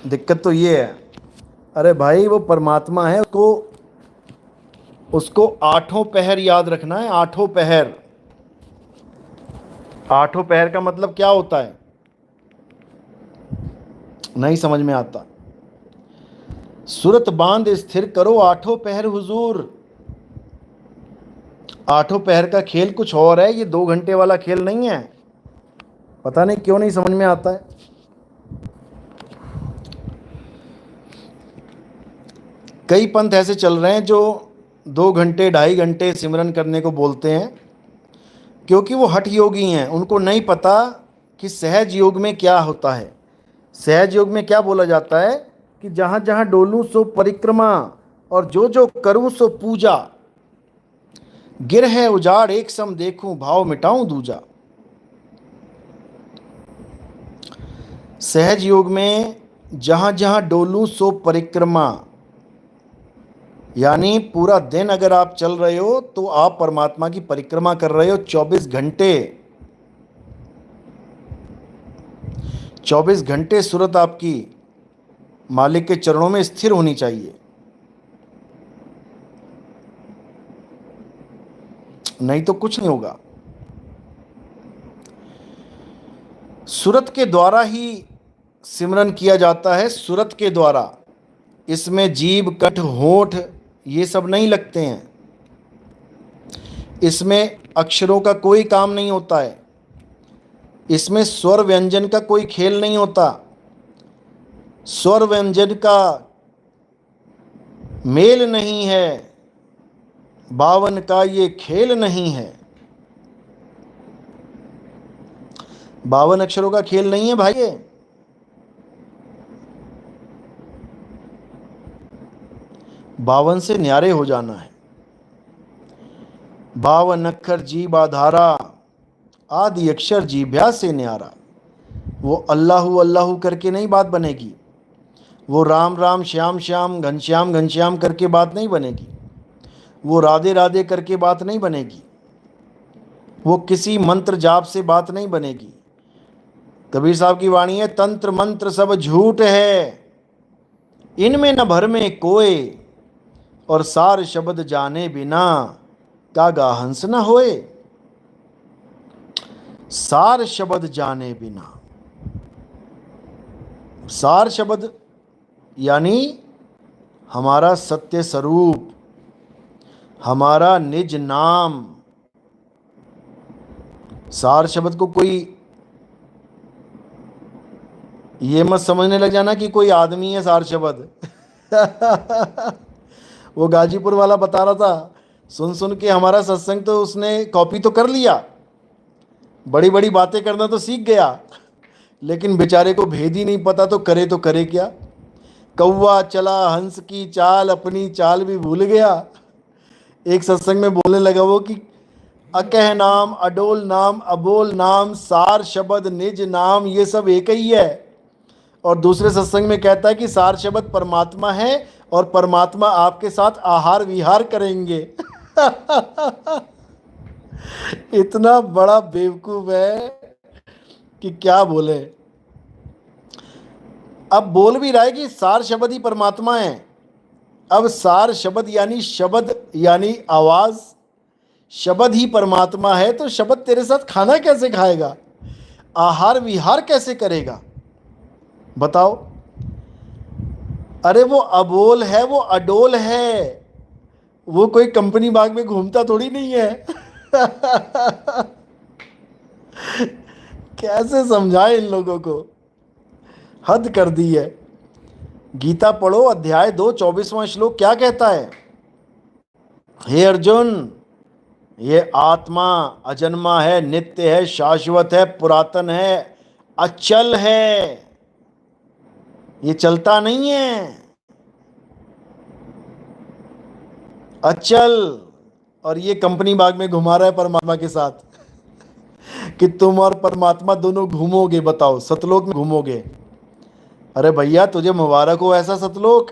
दिक्कत तो ये है। अरे भाई, वो परमात्मा है, उसको उसको 8 पहर याद रखना है। 8 पहर। 8 पहर का मतलब क्या होता है, नहीं समझ में आता। सूरत बांध स्थिर करो 8 पहर हुजूर। 8 पहर का खेल कुछ और है, ये 2 घंटे वाला खेल नहीं है। पता नहीं क्यों नहीं समझ में आता है। कई पंथ ऐसे चल रहे हैं जो 2 घंटे 2.5 घंटे सिमरन करने को बोलते हैं, क्योंकि वो हठ योगी हैं। उनको नहीं पता कि सहज योग में क्या होता है। सहज योग में क्या बोला जाता है कि जहाँ जहाँ डोलूं सो परिक्रमा, और जो जो करूं सो पूजा, गिर है उजाड़ एक सम देखूं, भाव मिटाऊं दूजा। सहज योग में जहाँ जहाँ डोलूं सो परिक्रमा, यानी पूरा दिन अगर आप चल रहे हो तो आप परमात्मा की परिक्रमा कर रहे हो 24 घंटे। 24 घंटे सूरत आपकी मालिक के चरणों में स्थिर होनी चाहिए, नहीं तो कुछ नहीं होगा। सूरत के द्वारा ही सिमरन किया जाता है, सूरत के द्वारा। इसमें जीभ, कंठ, होठ ये सब नहीं लगते हैं। इसमें अक्षरों का कोई काम नहीं होता है। इसमें स्वर व्यंजन का कोई खेल नहीं होता। स्वर व्यंजन का मेल नहीं है, 52 का ये खेल नहीं है। 52 अक्षरों का खेल नहीं है भाई। 52 से न्यारे हो जाना है। 52 अक्षर जीभ आधारा, आदि अक्षर जीभ्या से न्यारा। वो अल्लाहू अल्लाहू करके नहीं बात बनेगी, वो राम राम श्याम श्याम घनश्याम घनश्याम करके बात नहीं बनेगी, वो राधे राधे करके बात नहीं बनेगी, वो किसी मंत्र जाप से बात नहीं बनेगी। कबीर साहब की वाणी है, तंत्र मंत्र सब झूठ है, इनमें न भर में कोय, और सार शब्द जाने बिना कागा हंस न होए। सार शब्द जाने बिना, सार शब्द यानी हमारा सत्य स्वरूप, हमारा निज नाम। सार शब्द को कोई ये मत समझने लग जाना कि कोई आदमी है सार शब्द। वो गाजीपुर वाला बता रहा था, सुन सुन के हमारा सत्संग तो उसने कॉपी तो कर लिया, बड़ी बड़ी बातें करना तो सीख गया, लेकिन बेचारे को भेद ही नहीं पता, तो करे क्या। कौवा चला हंस की चाल, अपनी चाल भी भूल गया। एक सत्संग में बोलने लगा वो कि अकह नाम, अडोल नाम, अबोल नाम, सार शब्द, निज नाम, ये सब एक ही है। और दूसरे सत्संग में कहता है कि सार शब्द परमात्मा है और परमात्मा आपके साथ आहार विहार करेंगे। इतना बड़ा बेवकूफ है कि क्या बोले। अब बोल भी रहा है कि सार शब्द ही परमात्मा है। अब सार शब्द यानी आवाज, शब्द ही परमात्मा है, तो शब्द तेरे साथ खाना कैसे खाएगा, आहार विहार कैसे करेगा, बताओ। अरे वो अबोल है, वो अडोल है, वो कोई कंपनी बाग में घूमता थोड़ी नहीं है। कैसे समझाए इन लोगों को, हद कर दी है। गीता पढ़ो, अध्याय 2 24वां श्लोक क्या कहता है। हे अर्जुन, ये आत्मा अजन्मा है, नित्य है, शाश्वत है, पुरातन है, अचल है, ये चलता नहीं है, अचल। और ये कंपनी बाग में घुमा रहा है परमात्मा के साथ कि तुम और परमात्मा दोनों घूमोगे, बताओ, सतलोक में घूमोगे। अरे भैया तुझे मुबारक हो ऐसा सतलोक।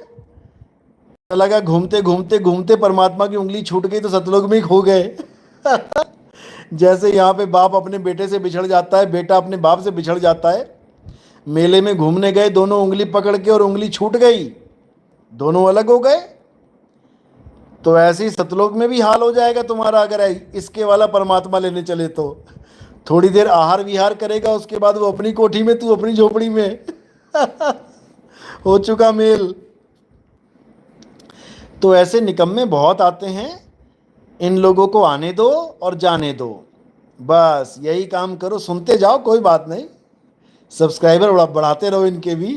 लगा घूमते घूमते घूमते परमात्मा की उंगली छूट गई तो सतलोक में ही खो गए। जैसे यहाँ पे बाप अपने बेटे से बिछड़ जाता है, बेटा अपने बाप से बिछड़ जाता है। मेले में घूमने गए, दोनों उंगली पकड़ के और उंगली छूट गई, दोनों अलग हो गए। तो ऐसे ही सतलोक में भी हाल हो जाएगा तुम्हारा अगर इसके वाला परमात्मा लेने चले तो। थोड़ी देर आहार विहार करेगा, उसके बाद वो अपनी कोठी में, तू अपनी झोपड़ी में। हो चुका मेल। तो ऐसे निकम्मे बहुत आते हैं, इन लोगों को आने दो और जाने दो, बस यही काम करो, सुनते जाओ, कोई बात नहीं, सब्सक्राइबर बढ़ाते रहो, इनके भी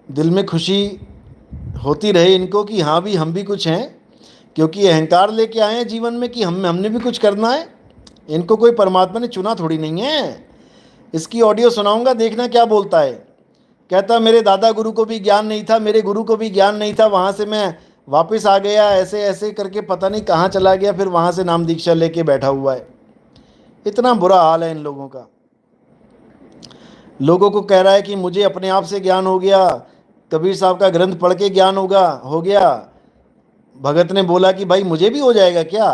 दिल में खुशी होती रहे इनको कि हाँ भी हम भी कुछ हैं, क्योंकि अहंकार लेके आए हैं जीवन में कि हमने भी कुछ करना है। इनको कोई परमात्मा ने चुना थोड़ी नहीं है। इसकी ऑडियो सुनाऊंगा, देखना क्या बोलता है। कहता मेरे दादा गुरु को भी ज्ञान नहीं था, मेरे गुरु को भी ज्ञान नहीं था, वहाँ से मैं वापस आ गया, ऐसे ऐसे करके पता नहीं कहाँ चला गया, फिर वहाँ से नाम दीक्षा लेके बैठा हुआ है। इतना बुरा हाल है इन लोगों का। लोगों को कह रहा है कि मुझे अपने आप से ज्ञान हो गया, कबीर साहब का ग्रंथ पढ़ के ज्ञान हो गया। भगत ने बोला कि भाई मुझे भी हो जाएगा क्या,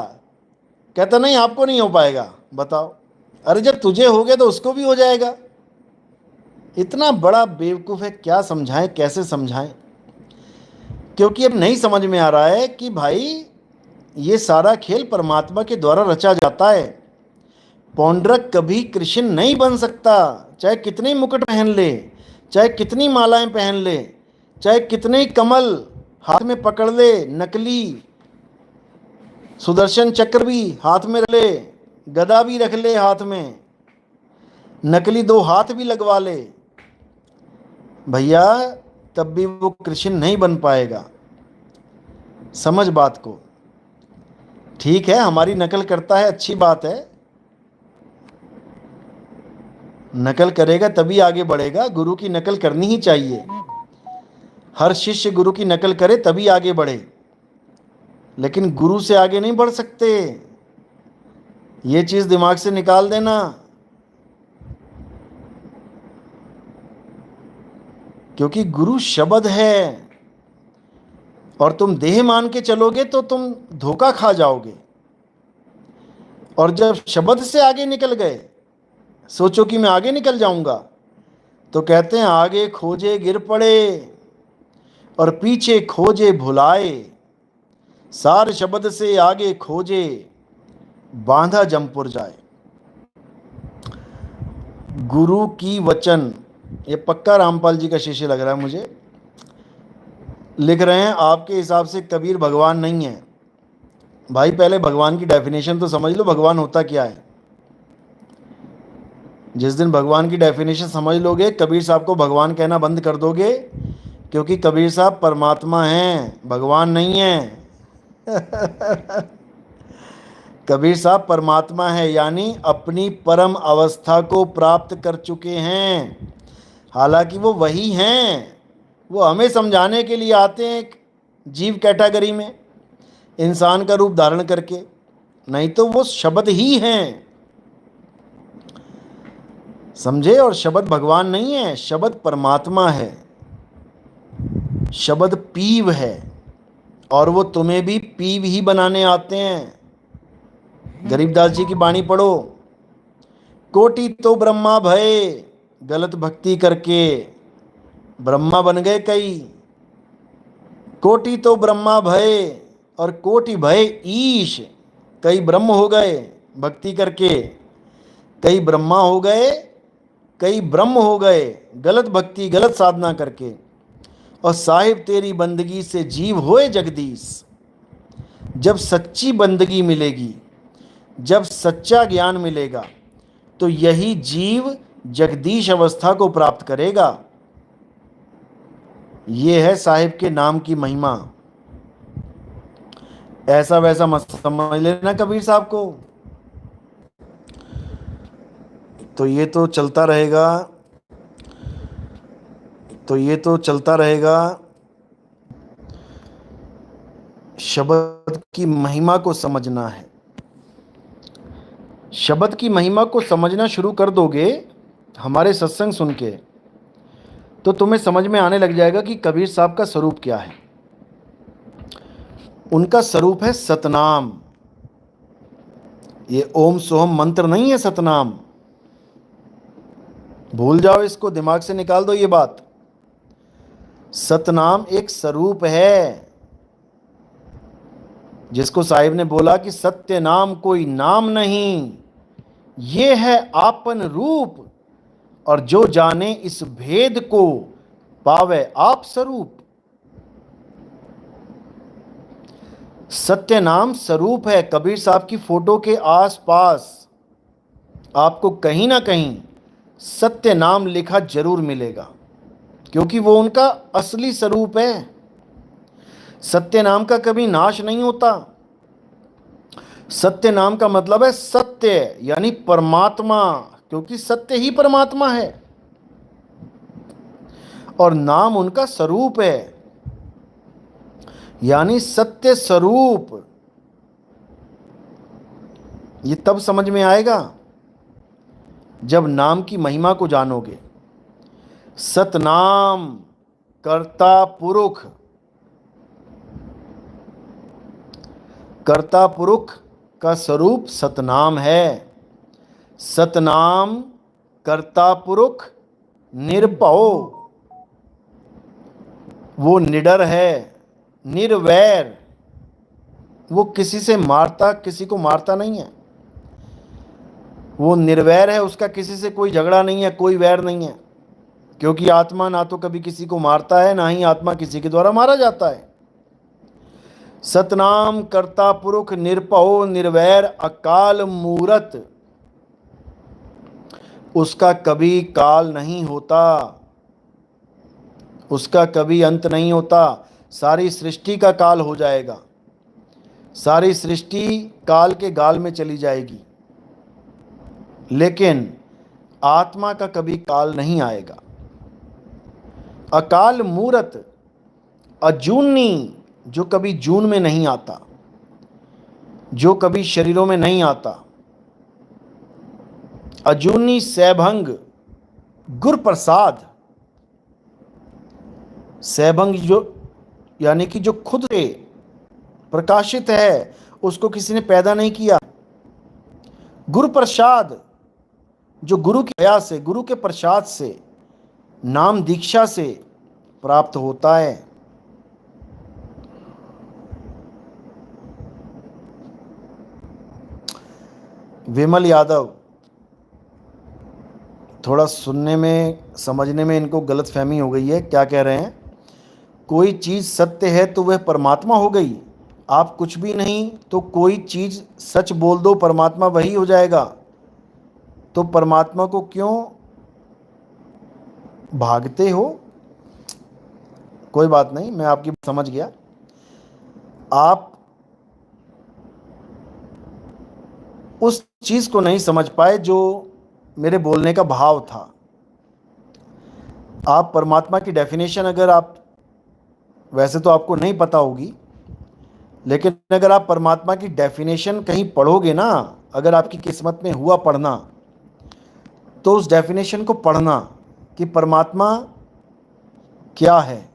कहता नहीं आपको नहीं हो पाएगा, बताओ। अरे जब तुझे हो गया तो उसको भी हो जाएगा। इतना बड़ा बेवकूफ़ है, क्या समझाएं, कैसे समझाएं। क्योंकि अब नहीं समझ में आ रहा है कि भाई ये सारा खेल परमात्मा के द्वारा रचा जाता है। पौंड्रक कभी कृष्ण नहीं बन सकता, चाहे कितने मुकुट पहन ले, चाहे कितनी मालाएं पहन ले, चाहे कितने कमल हाथ में पकड़ ले, नकली सुदर्शन चक्र भी हाथ में रख ले, गदा भी रख ले हाथ में, नकली 2 हाथ भी लगवा ले, भैया तब भी वो कृष्ण नहीं बन पाएगा। समझ बात को। ठीक है हमारी नकल करता है, अच्छी बात है, नकल करेगा तभी आगे बढ़ेगा। गुरु की नकल करनी ही चाहिए, हर शिष्य गुरु की नकल करे तभी आगे बढ़े, लेकिन गुरु से आगे नहीं बढ़ सकते, ये चीज दिमाग से निकाल देना। क्योंकि गुरु शब्द है, और तुम देह मान के चलोगे तो तुम धोखा खा जाओगे। और जब शब्द से आगे निकल गए, सोचो कि मैं आगे निकल जाऊंगा, तो कहते हैं आगे खोजे गिर पड़े और पीछे खोजे भुलाए, सार शब्द से आगे खोजे बांधा जमपुर जाए। गुरु की वचन, ये पक्का रामपाल जी का शिष्य लग रहा है मुझे, लिख रहे हैं आपके हिसाब से कबीर भगवान नहीं है। भाई पहले भगवान की डेफिनेशन तो समझ लो, भगवान होता क्या है। जिस दिन भगवान की डेफिनेशन समझ लोगे, कबीर साहब को भगवान कहना बंद कर दोगे, क्योंकि कबीर साहब परमात्मा हैं, भगवान नहीं हैं। कबीर साहब परमात्मा है, यानी अपनी परम अवस्था को प्राप्त कर चुके हैं। हालांकि वो वही हैं, वो हमें समझाने के लिए आते हैं एक जीव कैटेगरी में, इंसान का रूप धारण करके, नहीं तो वो शब्द ही हैं, समझे। और शब्द भगवान नहीं है, शब्द परमात्मा है, शब्द पीव है, और वो तुम्हें भी पीव ही बनाने आते हैं। गरीबदास जी की बाणी पढ़ो, कोटि तो ब्रह्मा भय, गलत भक्ति करके ब्रह्मा बन गए कई, कोटि तो ब्रह्मा भय और कोटि भय ईश। कई ब्रह्म हो गए भक्ति करके, कई ब्रह्मा हो गए, कई ब्रह्म हो गए गलत भक्ति गलत साधना करके। और साहिब तेरी बंदगी से जीव होए जगदीश। जब सच्ची बंदगी मिलेगी, जब सच्चा ज्ञान मिलेगा, तो यही जीव जगदीश अवस्था को प्राप्त करेगा। ये है साहिब के नाम की महिमा। ऐसा वैसा मत समझ लेना कबीर साहब को। तो ये तो चलता रहेगा, तो ये तो चलता रहेगा। शब्द की महिमा को समझना है। शब्द की महिमा को समझना शुरू कर दोगे हमारे सत्संग सुन के, तो तुम्हें समझ में आने लग जाएगा कि कबीर साहब का स्वरूप क्या है। उनका स्वरूप है सतनाम। ये ओम सोहम मंत्र नहीं है सतनाम, भूल जाओ इसको, दिमाग से निकाल दो ये बात। सतनाम एक स्वरूप है, जिसको साहिब ने बोला कि सत्य नाम कोई नाम नहीं, ये है आपन रूप। और जो जाने इस भेद को पावे आप स्वरूप। सत्य नाम स्वरूप है। कबीर साहब की फोटो के आसपास आपको कहीं ना कहीं सत्य नाम लिखा जरूर मिलेगा, क्योंकि वो उनका असली स्वरूप है। सत्य नाम का कभी नाश नहीं होता। सत्य नाम का मतलब है सत्य, यानी परमात्मा, क्योंकि सत्य ही परमात्मा है। और नाम उनका स्वरूप है, यानी सत्य स्वरूप। ये तब समझ में आएगा जब नाम की महिमा को जानोगे। सतनाम कर्ता पुरुष, कर्ता पुरुष का स्वरूप सतनाम है। सतनाम कर्ता पुरुष निर्भयो, वो निडर है, निर्वैर, वो किसी से मारता, किसी को मारता नहीं है। वो निर्वैर है, उसका किसी से कोई झगड़ा नहीं है, कोई वैर नहीं है। क्योंकि आत्मा ना तो कभी किसी को मारता है, ना ही आत्मा किसी के द्वारा मारा जाता है। सतनाम कर्ता पुरुष निर्भयो निर्वैर अकाल मूरत, उसका कभी काल नहीं होता, उसका कभी अंत नहीं होता। सारी सृष्टि का काल हो जाएगा, सारी सृष्टि काल के गाल में चली जाएगी, लेकिन आत्मा का कभी काल नहीं आएगा। अकाल मूरत, अजूनी, जो कभी जून में नहीं आता, जो कभी शरीरों में नहीं आता। अजूनी सैभंग गुर प्रसाद, सैभंग जो यानी कि जो खुद से प्रकाशित है, उसको किसी ने पैदा नहीं किया। गुरु प्रसाद, जो गुरु की दया से, गुरु के प्रसाद से, नाम दीक्षा से प्राप्त होता है। विमल यादव, थोड़ा सुनने में समझने में इनको गलतफहमी हो गई है। क्या कह रहे हैं? कोई चीज़ सत्य है तो वह परमात्मा हो गई। आप कुछ भी नहीं तो कोई चीज़ सच बोल दो, परमात्मा वही हो जाएगा। तो परमात्मा को क्यों भागते हो? कोई बात नहीं, मैं आपकी समझ गया। आप उस चीज़ को नहीं समझ पाए जो मेरे बोलने का भाव था। आप परमात्मा की डेफिनेशन, अगर आप, वैसे तो आपको नहीं पता होगी, लेकिन अगर आप परमात्मा की डेफिनेशन कहीं पढ़ोगे ना, अगर आपकी किस्मत में हुआ पढ़ना, तो उस डेफिनेशन को पढ़ना कि परमात्मा क्या है।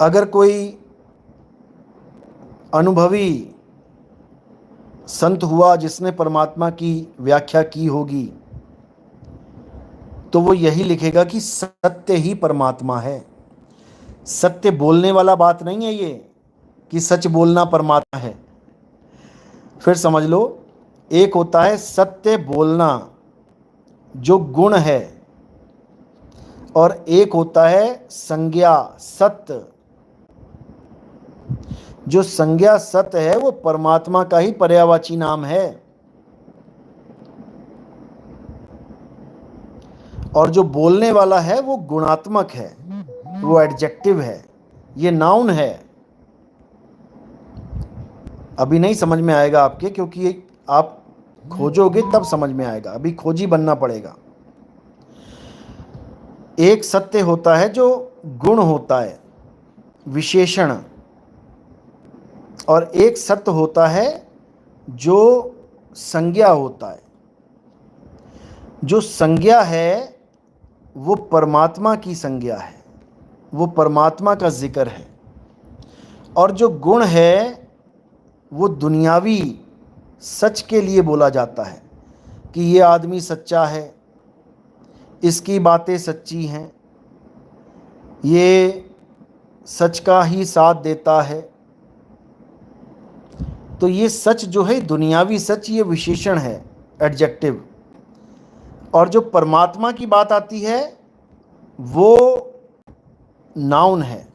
अगर कोई अनुभवी संत हुआ जिसने परमात्मा की व्याख्या की होगी, तो वो यही लिखेगा कि सत्य ही परमात्मा है। सत्य बोलने वाला बात नहीं है ये कि सच बोलना परमात्मा है। फिर समझ लो, एक होता है सत्य बोलना जो गुण है, और एक होता है संज्ञा सत्य। जो संज्ञा सत्य है वो परमात्मा का ही पर्यायवाची नाम है, और जो बोलने वाला है वो गुणात्मक है, वो एडजेक्टिव है, ये नाउन है। अभी नहीं समझ में आएगा आपके, क्योंकि आप खोजोगे तब समझ में आएगा, अभी खोजी बनना पड़ेगा। एक सत्य होता है जो गुण होता है, विशेषण, और एक सत्य होता है जो संज्ञा होता है। जो संज्ञा है वो परमात्मा की संज्ञा है, वो परमात्मा का जिक्र है, और जो गुण है वो दुनियावी सच के लिए बोला जाता है कि ये आदमी सच्चा है, इसकी बातें सच्ची हैं, ये सच का ही साथ देता है। तो ये सच जो है दुनियावी सच, ये विशेषण है, एडजेक्टिव। और जो परमात्मा की बात आती है वो नाउन है।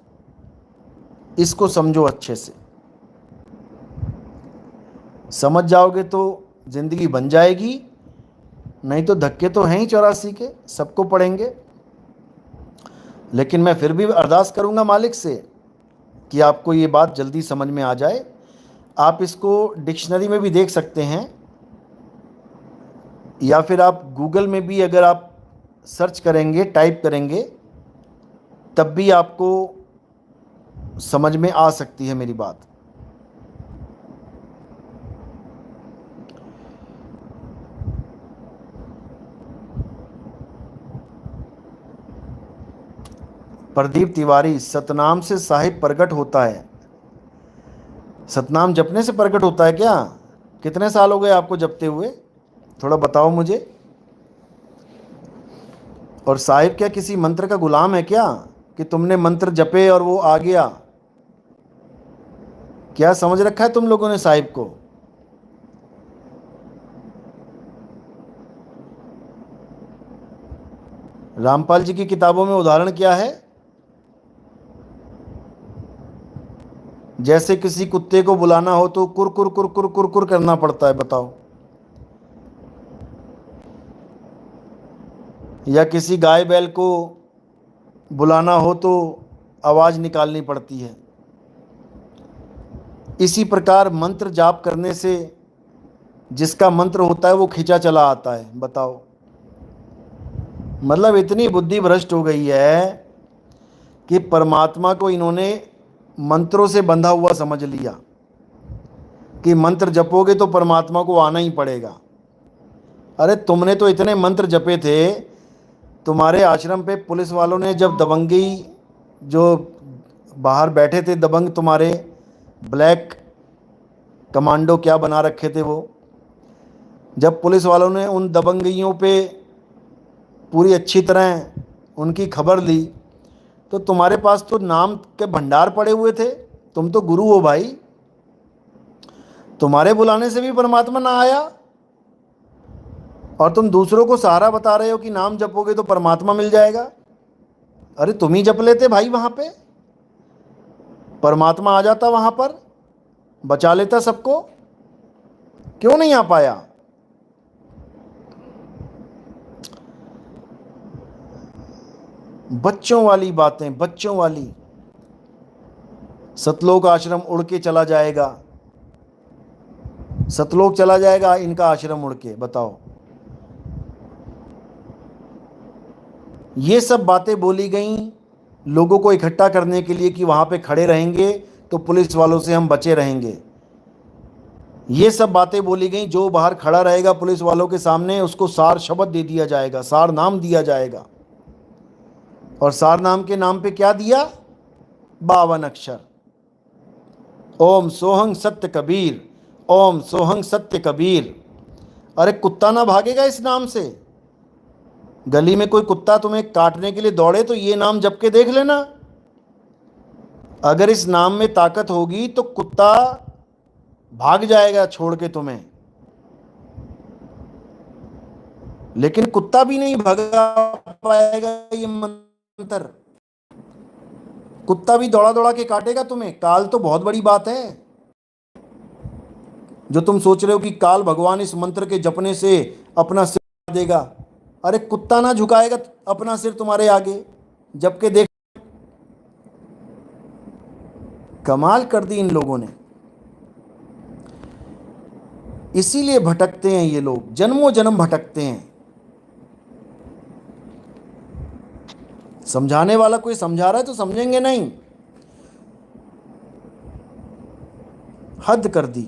इसको समझो अच्छे से, समझ जाओगे तो जिंदगी बन जाएगी, नहीं तो धक्के तो हैं ही 84 के, सबको पड़ेंगे। लेकिन मैं फिर भी अरदास करूंगा मालिक से कि आपको ये बात जल्दी समझ में आ जाए। आप इसको डिक्शनरी में भी देख सकते हैं, या फिर आप गूगल में भी अगर आप सर्च करेंगे, टाइप करेंगे, तब भी आपको समझ में आ सकती है मेरी बात। प्रदीप तिवारी, सतनाम से साहिब प्रकट होता है। सतनाम जपने से प्रकट होता है क्या? कितने साल हो गए आपको जपते हुए, थोड़ा बताओ मुझे। और साहिब क्या किसी मंत्र का गुलाम है क्या कि तुमने मंत्र जपे और वो आ गया? क्या समझ रखा है तुम लोगों ने साहिब को? रामपाल जी की किताबों में उदाहरण क्या है? जैसे किसी कुत्ते को बुलाना हो तो कुर कुर कुर कुर कुर करना पड़ता है, बताओ। या किसी गाय बैल को बुलाना हो तो आवाज़ निकालनी पड़ती है। इसी प्रकार मंत्र जाप करने से जिसका मंत्र होता है वो खिंचा चला आता है, बताओ। मतलब इतनी बुद्धि भ्रष्ट हो गई है कि परमात्मा को इन्होंने मंत्रों से बंधा हुआ समझ लिया कि मंत्र जपोगे तो परमात्मा को आना ही पड़ेगा। अरे तुमने तो इतने मंत्र जपे थे, तुम्हारे आश्रम पे पुलिस वालों ने जब दबंगी, जो बाहर बैठे थे दबंग, तुम्हारे ब्लैक कमांडो क्या बना रखे थे वो, जब पुलिस वालों ने उन दबंगियों पे पूरी अच्छी तरह उनकी खबर ली, तो तुम्हारे पास तो नाम के भंडार पड़े हुए थे। तुम तो गुरु हो भाई, तुम्हारे बुलाने से भी परमात्मा ना आया, और तुम दूसरों को सहारा बता रहे हो कि नाम जपोगे तो परमात्मा मिल जाएगा। अरे तुम ही जप लेते भाई, वहां पे परमात्मा आ जाता, वहां पर बचा लेता सबको। क्यों नहीं आ पाया? बच्चों वाली बातें, बच्चों वाली। सतलोक आश्रम उड़ के चला जाएगा, सतलोक चला जाएगा इनका आश्रम उड़ के, बताओ। ये सब बातें बोली गई लोगों को इकट्ठा करने के लिए कि वहां पे खड़े रहेंगे तो पुलिस वालों से हम बचे रहेंगे। ये सब बातें बोली गई, जो बाहर खड़ा रहेगा पुलिस वालों के सामने उसको सार शब्द दे दिया जाएगा, सार नाम दिया जाएगा। और सार नाम के नाम पे क्या दिया? 52 अक्षर। ओम सोहंग सत्य कबीर, ओम सोहंग सत्य कबीर। अरे कुत्ता ना भागेगा इस नाम से? गली में कोई कुत्ता तुम्हें काटने के लिए दौड़े तो ये नाम जप के देख लेना। अगर इस नाम में ताकत होगी तो कुत्ता भाग जाएगा छोड़ के तुम्हें। लेकिन कुत्ता भी नहीं भगा पाएगा ये मंत्र। कुत्ता भी दौड़ा दौड़ा के काटेगा तुम्हें। काल तो बहुत बड़ी बात है। जो तुम सोच रहे हो कि काल भगवान इस मंत्र के जपने से अपना सिर झुका देगा, अरे कुत्ता ना झुकाएगा अपना सिर तुम्हारे आगे। जब के देख, कमाल कर दी इन लोगों ने। इसीलिए भटकते हैं ये लोग, जन्मों जन्म भटकते हैं। समझाने वाला कोई समझा रहा है तो समझेंगे नहीं। हद कर दी।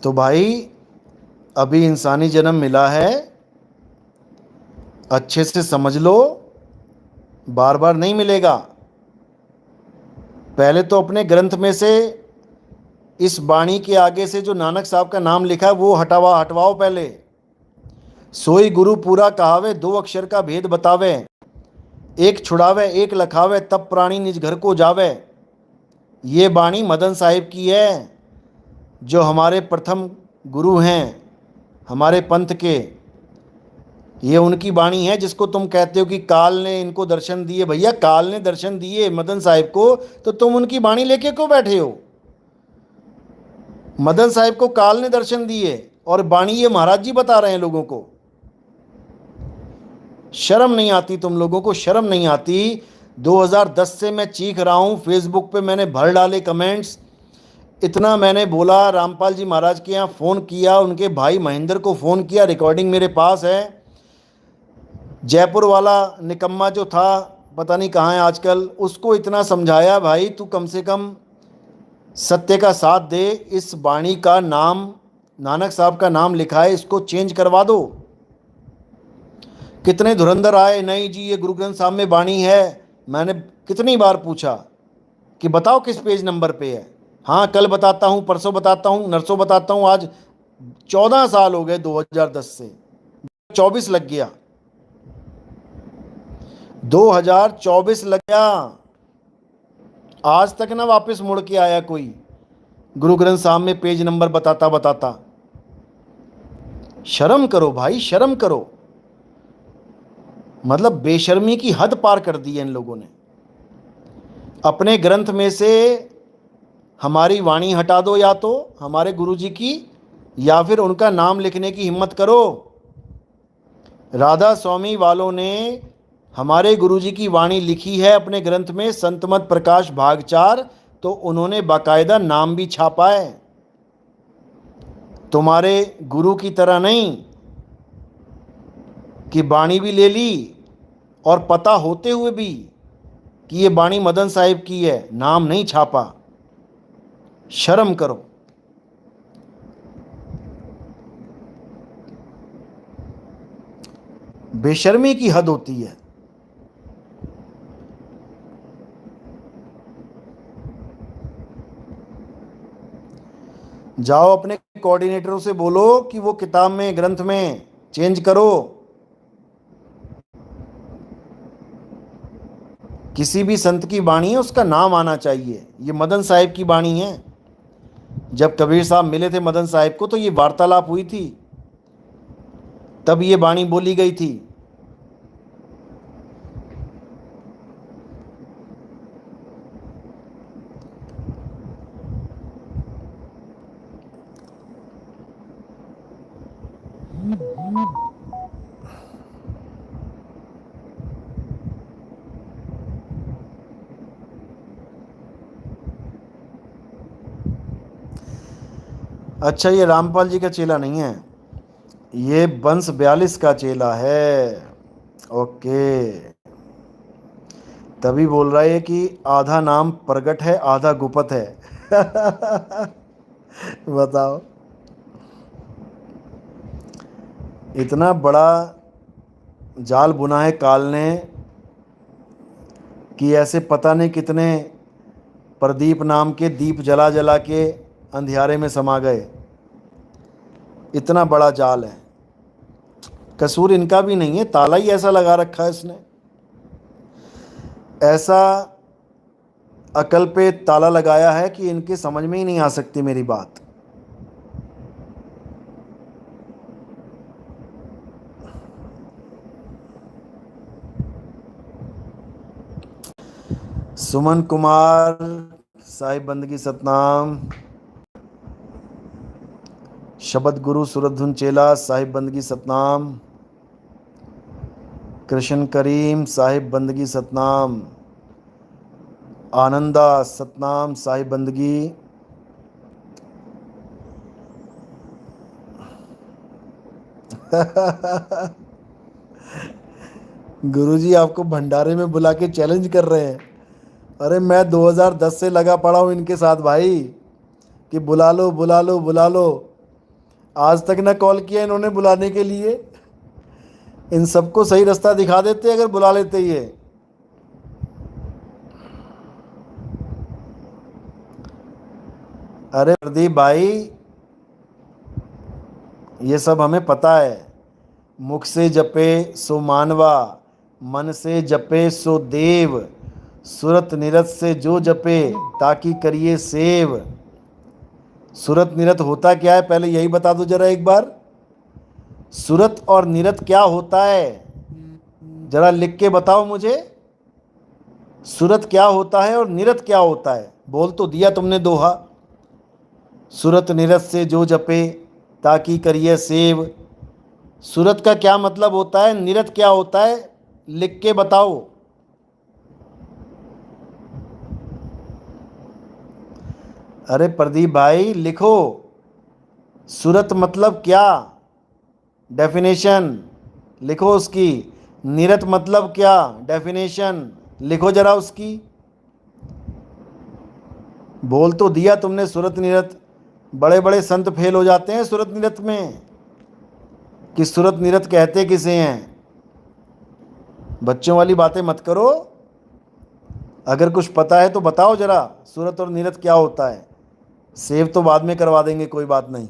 तो भाई अभी इंसानी जन्म मिला है, अच्छे से समझ लो, बार बार नहीं मिलेगा। पहले तो अपने ग्रंथ में से इस वाणी के आगे से जो नानक साहब का नाम लिखा है वो हटवाओ पहले। सोई गुरु पूरा कहावे, दो अक्षर का भेद बतावे, एक छुड़ावे एक लखावे, तब प्राणी निज घर को जावे। ये वाणी मदन साहिब की है, जो हमारे प्रथम गुरु हैं हमारे पंथ के। ये उनकी वाणी है जिसको तुम कहते हो कि काल ने इनको दर्शन दिए। भैया काल ने दर्शन दिए मदन साहिब को, तो तुम उनकी वाणी लेके क्यों बैठे हो? मदन साहिब को काल ने दर्शन दिए और वाणी ये महाराज जी बता रहे हैं लोगों को। शर्म नहीं आती तुम लोगों को? शर्म नहीं आती? 2010 से मैं चीख रहा हूं, फेसबुक पे मैंने भर डाले कमेंट्स, इतना मैंने बोला। रामपाल जी महाराज के यहाँ फ़ोन किया, उनके भाई महेंद्र को फ़ोन किया, रिकॉर्डिंग मेरे पास है। जयपुर वाला निकम्मा जो था, पता नहीं कहाँ है आजकल, उसको इतना समझाया, भाई तू कम से कम सत्य का साथ दे। इस वाणी का नाम नानक साहब का नाम लिखा है, इसको चेंज करवा दो। कितने धुरंधर आए, नहीं जी ये गुरु ग्रंथ साहब में वाणी है। मैंने कितनी बार पूछा कि बताओ किस पेज नंबर पे है। हाँ कल बताता हूँ, परसों बताता हूँ, नरसों बताता हूँ। आज 14 साल हो गए, 2010 से 24 लग गया, 2024 लग गया, आज तक ना वापस मुड़ के आया कोई गुरु ग्रंथ साहब में पेज नंबर बताता बताता। शर्म करो भाई, शर्म करो। मतलब बेशर्मी की हद पार कर दी है इन लोगों ने। अपने ग्रंथ में से हमारी वाणी हटा दो, या तो हमारे गुरुजी की, या फिर उनका नाम लिखने की हिम्मत करो। राधा स्वामी वालों ने हमारे गुरुजी की वाणी लिखी है अपने ग्रंथ में, संतमत प्रकाश भाग 4, तो उन्होंने बाकायदा नाम भी छापा है। तुम्हारे गुरु की तरह नहीं कि वाणी भी ले ली और पता होते हुए भी कि ये वाणी मदन साहिब की है, नाम नहीं छापा। शर्म करो। बेशर्मी की हद होती है। जाओ अपने कोऑर्डिनेटरों से बोलो कि वो किताब में ग्रंथ में चेंज करो। किसी भी संत की वाणी है उसका नाम आना चाहिए। ये मदन साहिब की वाणी है। जब कबीर साहब मिले थे मदन साहिब को तो ये वार्तालाप हुई थी, तब ये वाणी बोली गई थी। अच्छा ये रामपाल जी का चेला नहीं है, ये वंश 42 का चेला है। ओके, तभी बोल रहा है कि आधा नाम प्रगट है आधा गुपत है। बताओ, इतना बड़ा जाल बुना है काल ने कि ऐसे पता नहीं कितने प्रदीप नाम के दीप जला जला के अंधियारे में समा गए। इतना बड़ा जाल है। कसूर इनका भी नहीं है, ताला ही ऐसा लगा रखा है इसने, ऐसा अकल पे ताला लगाया है कि इनके समझ में ही नहीं आ सकती मेरी बात। सुमन कुमार साहिब बंदगी सतनाम, शबद गुरु सूरतधुन चेला साहिब बंदगी सतनाम, कृष्ण करीम साहिब बंदगी सतनाम, आनंदा सतनाम साहिब बंदगी। गुरुजी आपको भंडारे में बुला के चैलेंज कर रहे हैं। अरे मैं 2010 से लगा पड़ा हूँ इनके साथ भाई, कि बुला लो बुला लो बुला लो। आज तक ना कॉल किया इन्होंने बुलाने के लिए। इन सबको सही रास्ता दिखा देते अगर बुला लेते ये। अरे प्रदीप भाई, ये सब हमें पता है। मुख से जपे सो मानवा, मन से जपे सो देव, सुरत निरत से जो जपे ताकि करिए सेव। सुरत निरत होता क्या है पहले यही बता दो जरा एक बार। सुरत और निरत क्या होता है जरा लिख के बताओ मुझे। सुरत क्या होता है और निरत क्या होता है? बोल तो दिया तुमने दोहा, सुरत निरत से जो जपे ताकि करिए सेव। सुरत का क्या मतलब होता है, निरत क्या होता है, लिख के बताओ। अरे प्रदीप भाई लिखो, सुरत मतलब क्या, डेफिनेशन लिखो उसकी। निरत मतलब क्या, डेफिनेशन लिखो जरा उसकी। बोल तो दिया तुमने सुरत निरत। बड़े बड़े संत फेल हो जाते हैं सुरत निरत में, कि सुरत निरत कहते किसे हैं। बच्चों वाली बातें मत करो। अगर कुछ पता है तो बताओ जरा, सुरत और निरत क्या होता है। सेव तो बाद में करवा देंगे, कोई बात नहीं।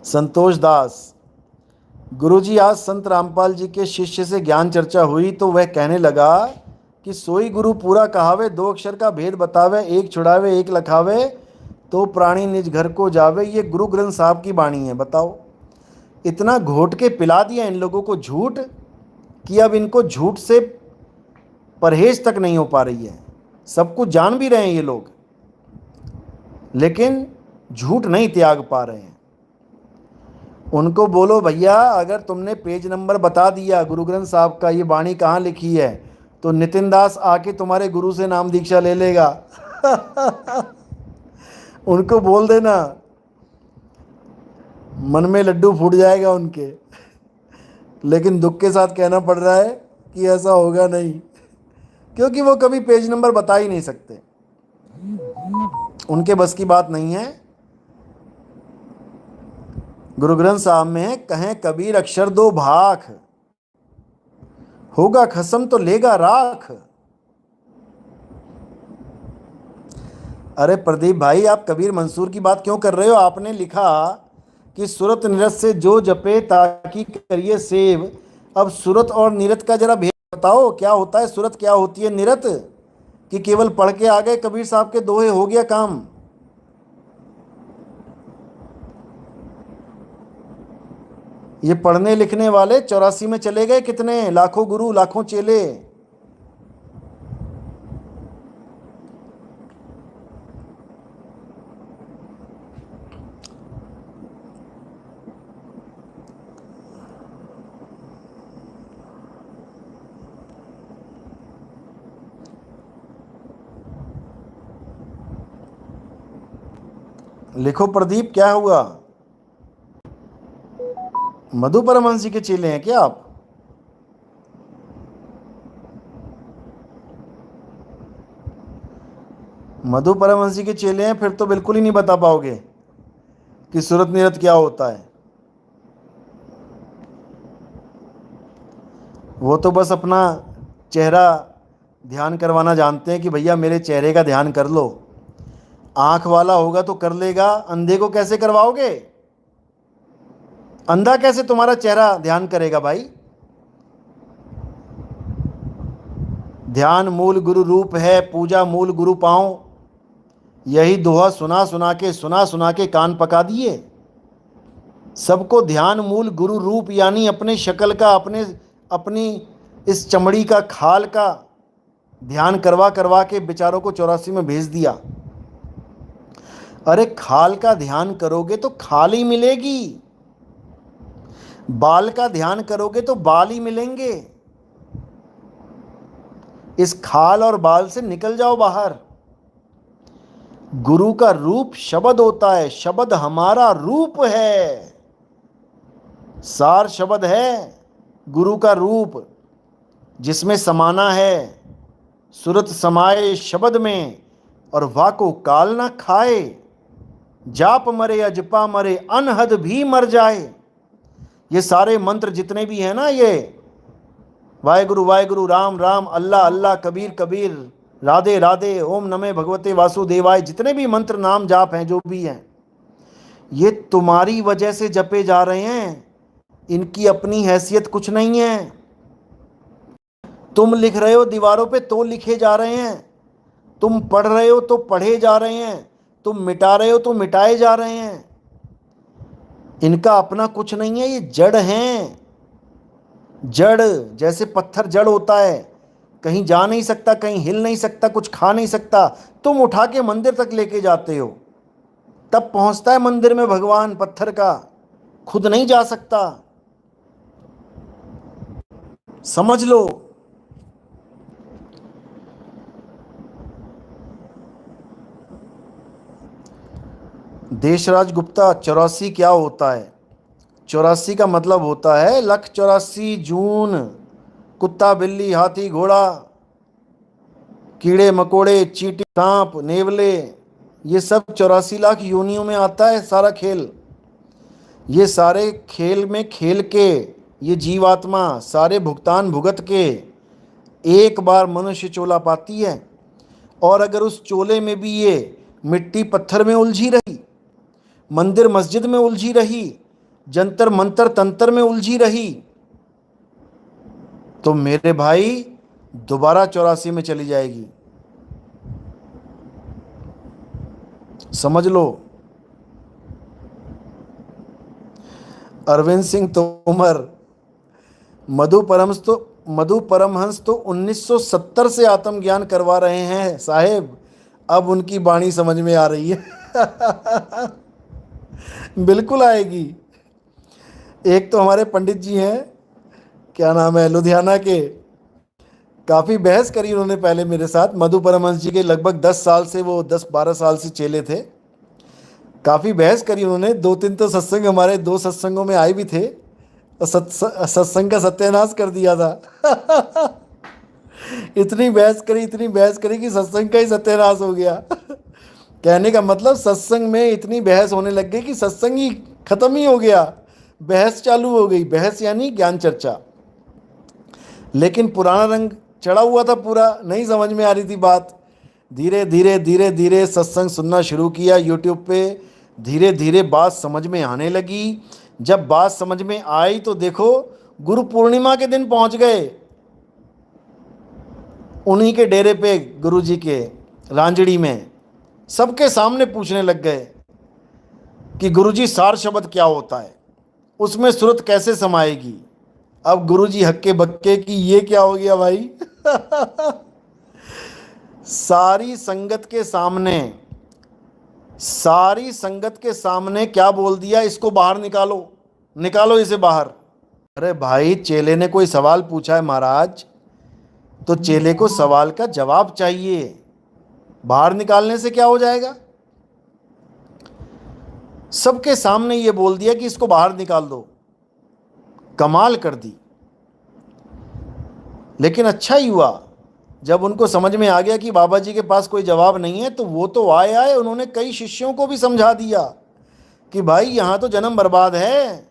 संतोष दास, गुरुजी आज संत रामपाल जी के शिष्य से ज्ञान चर्चा हुई तो वह कहने लगा कि सोई गुरु पूरा कहावे, दो अक्षर का भेद बतावे, एक छुड़ावे एक लखावे, तो प्राणी निज घर को जावे। ये गुरु ग्रंथ साहब की बाणी है। बताओ, इतना घोट के पिला दिया इन लोगों को झूठ, कि अब इनको झूठ से परहेज तक नहीं हो पा रही है। सब कुछ जान भी रहे हैं ये लोग, लेकिन झूठ नहीं त्याग पा रहे हैं। उनको बोलो भैया, अगर तुमने पेज नंबर बता दिया गुरु ग्रंथ साहब का, ये बाणी कहाँ लिखी है, तो नितिन दास आके तुम्हारे गुरु से नाम दीक्षा ले लेगा। उनको बोल देना, मन में लड्डू फूट जाएगा उनके। लेकिन दुख के साथ कहना पड़ रहा है कि ऐसा होगा नहीं, क्योंकि वो कभी पेज नंबर बता ही नहीं सकते, उनके बस की बात नहीं है। गुरु ग्रंथ साहब में कहें कबीर अक्षर दो भाख, होगा खसम तो लेगा राख। अरे प्रदीप भाई, आप कबीर मंसूर की बात क्यों कर रहे हो? आपने लिखा कि सुरत निरत से जो जपे ताकि करिए सेव। अब सुरत और निरत का जरा भेद बताओ, क्या होता है सुरत, क्या होती है निरत? कि केवल पढ़ के आ गए कबीर साहब के दोहे, हो गया काम? ये पढ़ने लिखने वाले 84 में चले गए, कितने लाखों गुरु लाखों चेले। लिखो प्रदीप, क्या हुआ? मधु परमहंस जी के चेले हैं क्या आप? मधु परमहंस जी के चेले हैं, फिर तो बिल्कुल ही नहीं बता पाओगे कि सुरत निरत क्या होता है। वो तो बस अपना चेहरा ध्यान करवाना जानते हैं कि भैया मेरे चेहरे का ध्यान कर लो। आंख वाला होगा तो कर लेगा, अंधे को कैसे करवाओगे? अंधा कैसे तुम्हारा चेहरा ध्यान करेगा भाई? ध्यान मूल गुरु रूप है, पूजा मूल गुरु पाओ। यही दोहा सुना सुना के कान पका दिए। सबको ध्यान मूल गुरु रूप यानी अपने शक्ल का, अपनी इस चमड़ी का, खाल का ध्यान करवा करवा के बेचारों को 84 में भेज दिया। अरे खाल का ध्यान करोगे तो खाल ही मिलेगी, बाल का ध्यान करोगे तो बाल ही मिलेंगे। इस खाल और बाल से निकल जाओ बाहर। गुरु का रूप शब्द होता है, शब्द हमारा रूप है, सार शब्द है गुरु का रूप, जिसमें समाना है। सुरत समाए शब्द में और वाको काल ना खाए। जाप मरे अजपा मरे अनहद भी मर जाए। ये सारे मंत्र जितने भी हैं ना, ये वाहेगुरु राम राम, अल्लाह अल्लाह, कबीर कबीर, राधे राधे, ओम नमः भगवते वासुदेवाय, जितने भी मंत्र नाम जाप हैं, जो भी हैं, ये तुम्हारी वजह से जपे जा रहे हैं। इनकी अपनी हैसियत कुछ नहीं है। तुम लिख रहे हो दीवारों पे तो लिखे जा रहे हैं, तुम पढ़ रहे हो तो पढ़े जा रहे हैं, तुम मिटा रहे हो तो मिटाए जा रहे हैं। इनका अपना कुछ नहीं है, ये जड़ हैं। जड़ जैसे पत्थर जड़ होता है, कहीं जा नहीं सकता, कहीं हिल नहीं सकता, कुछ खा नहीं सकता। तुम उठा के मंदिर तक लेके जाते हो, तब पहुंचता है मंदिर में भगवान पत्थर का, खुद नहीं जा सकता। समझ लो। देशराज गुप्ता, 84 क्या होता है? 84 का मतलब होता है 184 जून। कुत्ता बिल्ली हाथी घोड़ा, कीड़े मकोड़े चींटी सांप नेवले, ये सब 84 लाख योनियों में आता है सारा खेल। ये सारे खेल में खेल के ये जीवात्मा सारे भुगतान भुगत के एक बार मनुष्य चोला पाती है। और अगर उस चोले में भी ये मिट्टी पत्थर में उलझी रही, मंदिर मस्जिद में उलझी रही, जंतर मंतर तंत्र में उलझी रही, तो मेरे भाई दोबारा 84 में चली जाएगी। समझ लो। अरविंद सिंह तोमर, मधु परमहंस तो 1970 से आत्मज्ञान करवा रहे हैं साहेब, अब उनकी वाणी समझ में आ रही है। बिल्कुल आएगी। एक तो हमारे पंडित जी हैं, क्या नाम है, लुधियाना के, काफ़ी बहस करी उन्होंने पहले मेरे साथ। मधु परमहंस जी के लगभग 10 साल से, वो 10-12 साल से चेले थे। काफ़ी बहस करी उन्होंने, 2-3 तो सत्संग, हमारे 2 सत्संगों में आए भी थे, और सत्संग का सत्यानाश कर दिया था। इतनी बहस करी कि सत्संग का ही सत्यानाश हो गया। कहने का मतलब, सत्संग में इतनी बहस होने लग गई कि सत्संग ही खत्म ही हो गया, बहस चालू हो गई। बहस यानी ज्ञान चर्चा, लेकिन पुराना रंग चढ़ा हुआ था पूरा, नहीं समझ में आ रही थी बात। धीरे धीरे सत्संग सुनना शुरू किया यूट्यूब पे, धीरे धीरे बात समझ में आने लगी। जब बात समझ में आई तो देखो, गुरु पूर्णिमा के दिन पहुंच गए उन्हीं के डेरे पे, गुरुजी के रांजड़ी में, सबके सामने पूछने लग गए कि गुरुजी सार शब्द क्या होता है, उसमें सुरत कैसे समाएगी। अब गुरुजी हक्के बक्के कि ये क्या हो गया भाई। सारी संगत के सामने क्या बोल दिया, इसको बाहर निकालो इसे बाहर। अरे भाई, चेले ने कोई सवाल पूछा है महाराज, तो चेले को सवाल का जवाब चाहिए, बाहर निकालने से क्या हो जाएगा। सबके सामने ये बोल दिया कि इसको बाहर निकाल दो, कमाल कर दी। लेकिन अच्छा ही हुआ जब उनको समझ में आ गया कि बाबा जी के पास कोई जवाब नहीं है, तो वो तो आए उन्होंने कई शिष्यों को भी समझा दिया कि भाई यहाँ तो जन्म बर्बाद है,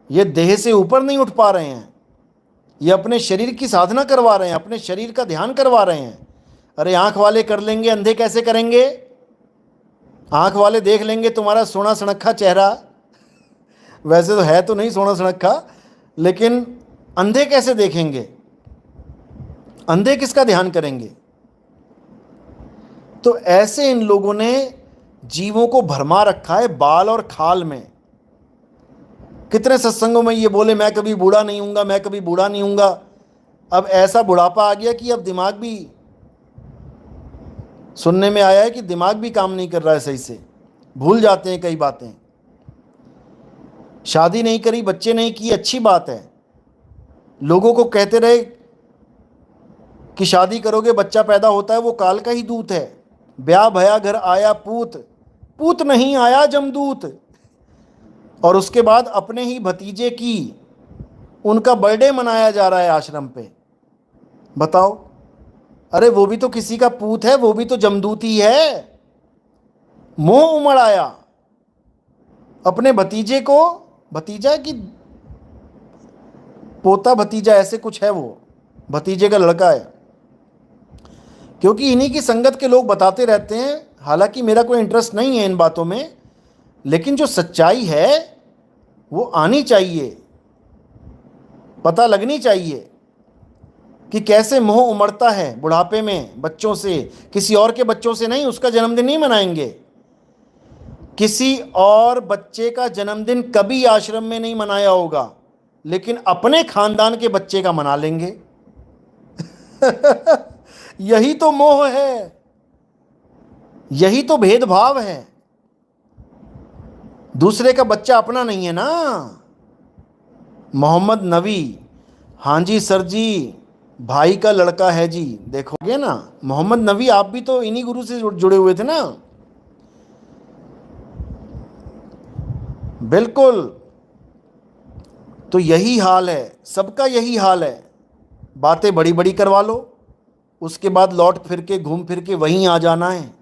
ये देह से ऊपर नहीं उठ पा रहे हैं, ये अपने शरीर की साधना करवा रहे हैं, अपने शरीर का ध्यान करवा रहे हैं। अरे आंख वाले कर लेंगे, अंधे कैसे करेंगे? आंख वाले देख लेंगे तुम्हारा सोना सनक्खा चेहरा, वैसे तो है तो नहीं सोना सनक्खा, लेकिन अंधे कैसे देखेंगे? अंधे किसका ध्यान करेंगे? तो ऐसे इन लोगों ने जीवों को भरमा रखा है बाल और खाल में। कितने सत्संगों में ये बोले मैं कभी बूढ़ा नहीं हूंगा, मैं कभी बूढ़ा नहीं हूंगा। अब ऐसा बुढ़ापा आ गया कि अब दिमाग भी, सुनने में आया है कि दिमाग भी काम नहीं कर रहा है सही से, भूल जाते हैं कई बातें। शादी नहीं करी, बच्चे नहीं किए, अच्छी बात है। लोगों को कहते रहे कि शादी करोगे बच्चा पैदा होता है, वो काल का ही दूत है। ब्याह भया घर आया पूत, पूत नहीं आया जमदूत। और उसके बाद अपने ही भतीजे की, उनका बर्थडे मनाया जा रहा है आश्रम पे। बताओ, अरे वो भी तो किसी का पूत है, वो भी तो जमदूत ही है। मोह उमड़ आया अपने भतीजे को, भतीजा की पोता भतीजा ऐसे कुछ है, वो भतीजे का लड़का है। क्योंकि इन्हीं की संगत के लोग बताते रहते हैं, हालांकि मेरा कोई इंटरेस्ट नहीं है इन बातों में, लेकिन जो सच्चाई है वो आनी चाहिए, पता लगनी चाहिए कि कैसे मोह उमड़ता है बुढ़ापे में बच्चों से। किसी और के बच्चों से नहीं, उसका जन्मदिन नहीं मनाएंगे। किसी और बच्चे का जन्मदिन कभी आश्रम में नहीं मनाया होगा, लेकिन अपने खानदान के बच्चे का मना लेंगे। यही तो मोह है, यही तो भेदभाव है। दूसरे का बच्चा अपना नहीं है ना। मोहम्मद नबी, हाँ जी सर जी, भाई का लड़का है जी। देखोगे ना, मोहम्मद नबी आप भी तो इन्हीं गुरु से जुड़े हुए थे ना। बिल्कुल, तो यही हाल है, सबका यही हाल है। बातें बड़ी बड़ी करवा लो, उसके बाद लौट फिर के घूम फिर के वहीं आ जाना है,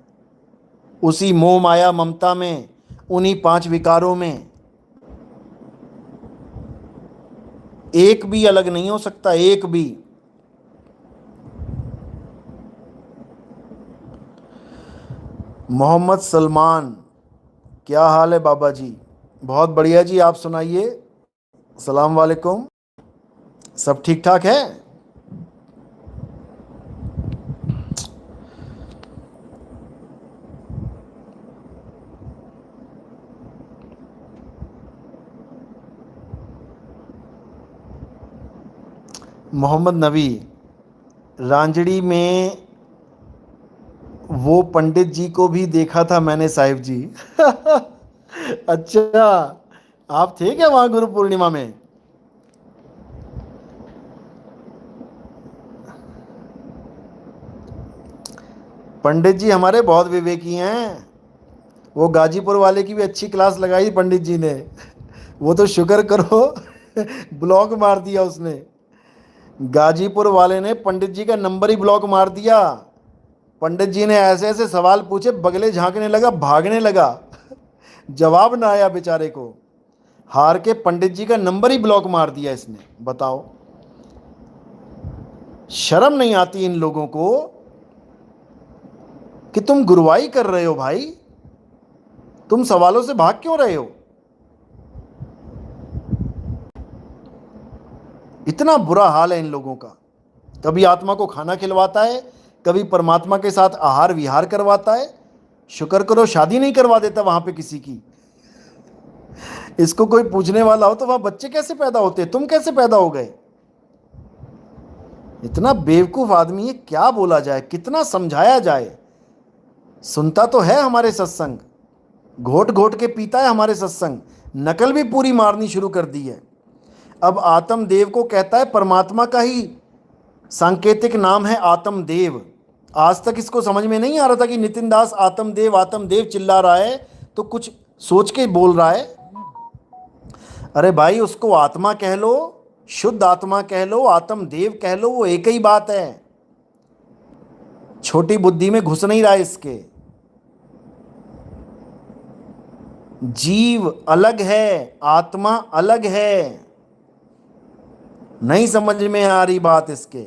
उसी मोह माया ममता में, उन्हीं 5 विकारों में। एक भी अलग नहीं हो सकता, एक भी। मोहम्मद सलमान, क्या हाल है बाबा जी? बहुत बढ़िया जी, आप सुनाइए। सलाम वालेकुम, सब ठीक ठाक है? मोहम्मद नबी, रांजड़ी में वो पंडित जी को भी देखा था मैंने साहिब जी। अच्छा, आप थे क्या वहां गुरु पूर्णिमा में? पंडित जी हमारे बहुत विवेकी हैं। वो गाजीपुर वाले की भी अच्छी क्लास लगाई पंडित जी ने। वो तो शुक्र करो, ब्लॉक मार दिया उसने। गाजीपुर वाले ने पंडित जी का नंबर ही ब्लॉक मार दिया। पंडित जी ने ऐसे ऐसे सवाल पूछे, बगले झांकने लगा, भागने लगा। जवाब ना आया बेचारे को, हार के पंडित जी का नंबर ही ब्लॉक मार दिया इसने। बताओ, शर्म नहीं आती इन लोगों को कि तुम गुरुवाई कर रहे हो भाई? तुम सवालों से भाग क्यों रहे हो? इतना बुरा हाल है इन लोगों का। कभी आत्मा को खाना खिलवाता है, कभी परमात्मा के साथ आहार विहार करवाता है। शुक्र करो शादी नहीं करवा देता वहां पे किसी की। इसको कोई पूछने वाला हो तो वहां बच्चे कैसे पैदा होते, तुम कैसे पैदा हो गए? इतना बेवकूफ आदमी है, क्या बोला जाए, कितना समझाया जाए। सुनता तो है हमारे सत्संग, घोट घोट के पीता है हमारे सत्संग, नकल भी पूरी मारनी शुरू कर दी है। अब आत्मदेव को कहता है, परमात्मा का ही सांकेतिक नाम है आत्मदेव। आज तक इसको समझ में नहीं आ रहा था कि नितिन दास आत्मदेव आत्मदेव चिल्ला रहा है तो कुछ सोच के बोल रहा है। अरे भाई, उसको आत्मा कह लो, शुद्ध आत्मा कह लो, आत्मदेव कह लो, वो एक ही बात है। छोटी बुद्धि में घुस नहीं रहा है इसके। जीव अलग है, आत्मा अलग है। नहीं समझ में आ रही बात इसके।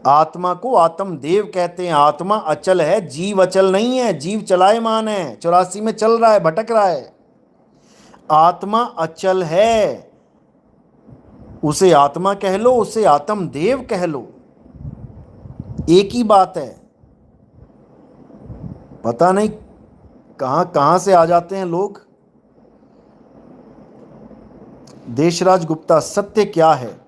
आत्मा को आत्म देव कहते हैं। आत्मा अचल है, जीव अचल नहीं है। जीव चलायमान है, 84 में चल रहा है, भटक रहा है। आत्मा अचल है। उसे आत्मा कह लो, उसे आत्म देव कह लो, एक ही बात है। पता नहीं कहां कहां से आ जाते हैं लोग। देशराज गुप्ता, सत्य क्या है?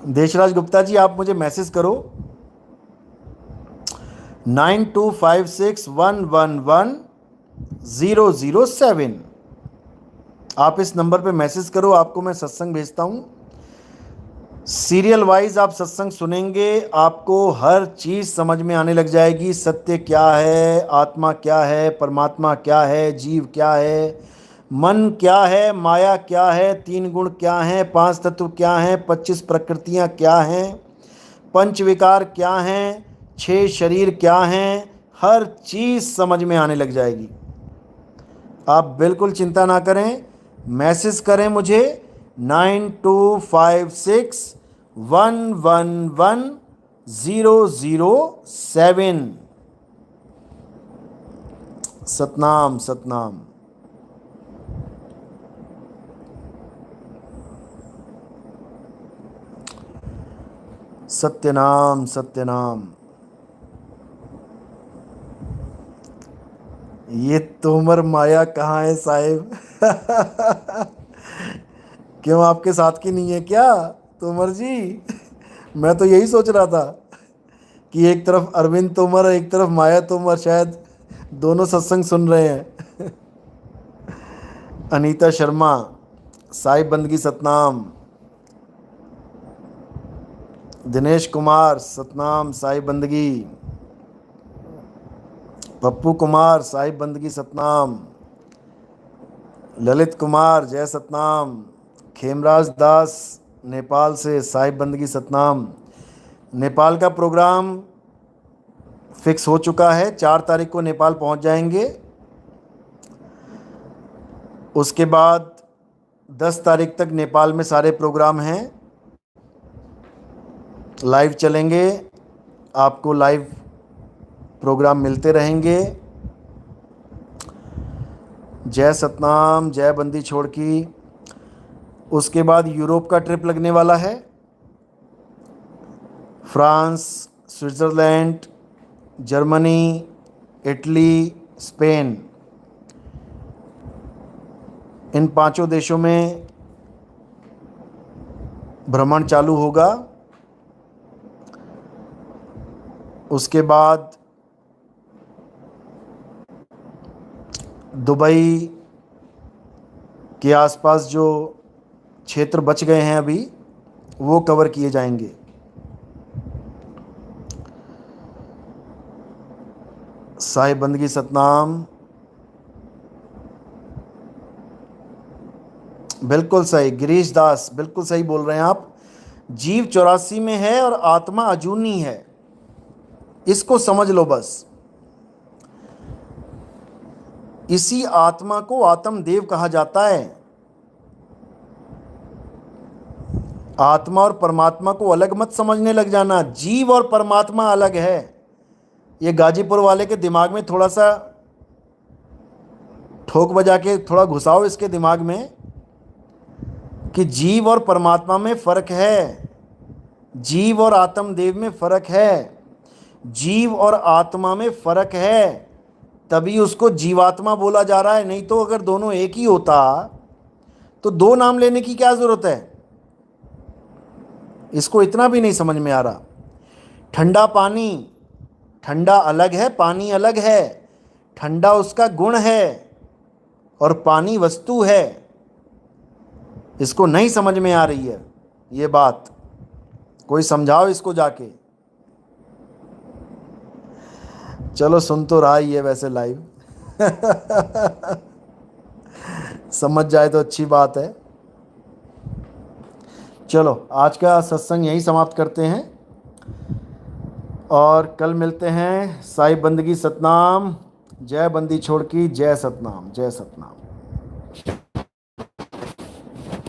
देशराज गुप्ता जी, आप मुझे मैसेज करो 9256111007। आप इस नंबर पे मैसेज करो, आपको मैं सत्संग भेजता हूँ। सीरियल वाइज आप सत्संग सुनेंगे, आपको हर चीज़ समझ में आने लग जाएगी। सत्य क्या है, आत्मा क्या है, परमात्मा क्या है, जीव क्या है, मन क्या है, माया क्या है, 3 गुण क्या हैं, 5 तत्व क्या हैं, 25 प्रकृतियां क्या हैं, पंच विकार क्या हैं, 6 शरीर क्या हैं, हर चीज़ समझ में आने लग जाएगी। आप बिल्कुल चिंता ना करें, मैसेज करें मुझे 9256111007। सतनाम सतनाम। सत्यनाम सत्यनाम। ये तोमर माया कहाँ है साहिब? क्यों, आपके साथ की नहीं है क्या तोमर जी? मैं तो यही सोच रहा था कि एक तरफ अरविंद तोमर, एक तरफ माया तोमर, शायद दोनों सत्संग सुन रहे हैं। अनीता शर्मा, साहिब बंदगी सतनाम। दिनेश कुमार, सतनाम साहिब बंदगी। पप्पू कुमार, साहिब बंदगी सतनाम। ललित कुमार, जय सतनाम। खेमराज दास, नेपाल से, साहिब बंदगी सतनाम। नेपाल का प्रोग्राम फिक्स हो चुका है, 4 तारीख को नेपाल पहुंच जाएंगे। उसके बाद 10 तारीख तक नेपाल में सारे प्रोग्राम हैं, लाइव चलेंगे। आपको लाइव प्रोग्राम मिलते रहेंगे। जय सतनाम, जय बंदी छोड़ की। उसके बाद यूरोप का ट्रिप लगने वाला है। France, Switzerland, Germany, Italy, Spain, इन 5 देशों में भ्रमण चालू होगा। उसके बाद दुबई के आसपास जो क्षेत्र बच गए हैं अभी, वो कवर किए जाएंगे। साहिब बंदगी सतनाम। बिल्कुल सही गिरीश दास, बिल्कुल सही बोल रहे हैं आप। जीव 84 में है और आत्मा अजूनी है, इसको समझ लो बस। इसी आत्मा को आत्म देव कहा जाता है। आत्मा और परमात्मा को अलग मत समझने लग जाना। जीव और परमात्मा अलग है। ये गाजीपुर वाले के दिमाग में थोड़ा सा ठोक बजा के थोड़ा घुसाओ इसके दिमाग में कि जीव और परमात्मा में फर्क है, जीव और आत्म देव में फर्क है, जीव और आत्मा में फर्क है, तभी उसको जीवात्मा बोला जा रहा है। नहीं तो अगर दोनों एक ही होता तो 2 नाम लेने की क्या जरूरत है? इसको इतना भी नहीं समझ में आ रहा। ठंडा पानी, ठंडा अलग है, पानी अलग है। ठंडा उसका गुण है और पानी वस्तु है। इसको नहीं समझ में आ रही है ये बात, कोई समझाओ इसको जाके। चलो सुन तो रहा ही है वैसे लाइव। समझ जाए तो अच्छी बात है। चलो आज का सत्संग यहीं समाप्त करते हैं और कल मिलते हैं। साहिब बंदगी सतनाम। जय बंदी छोड़ की, जय सतनाम, जय सतनाम।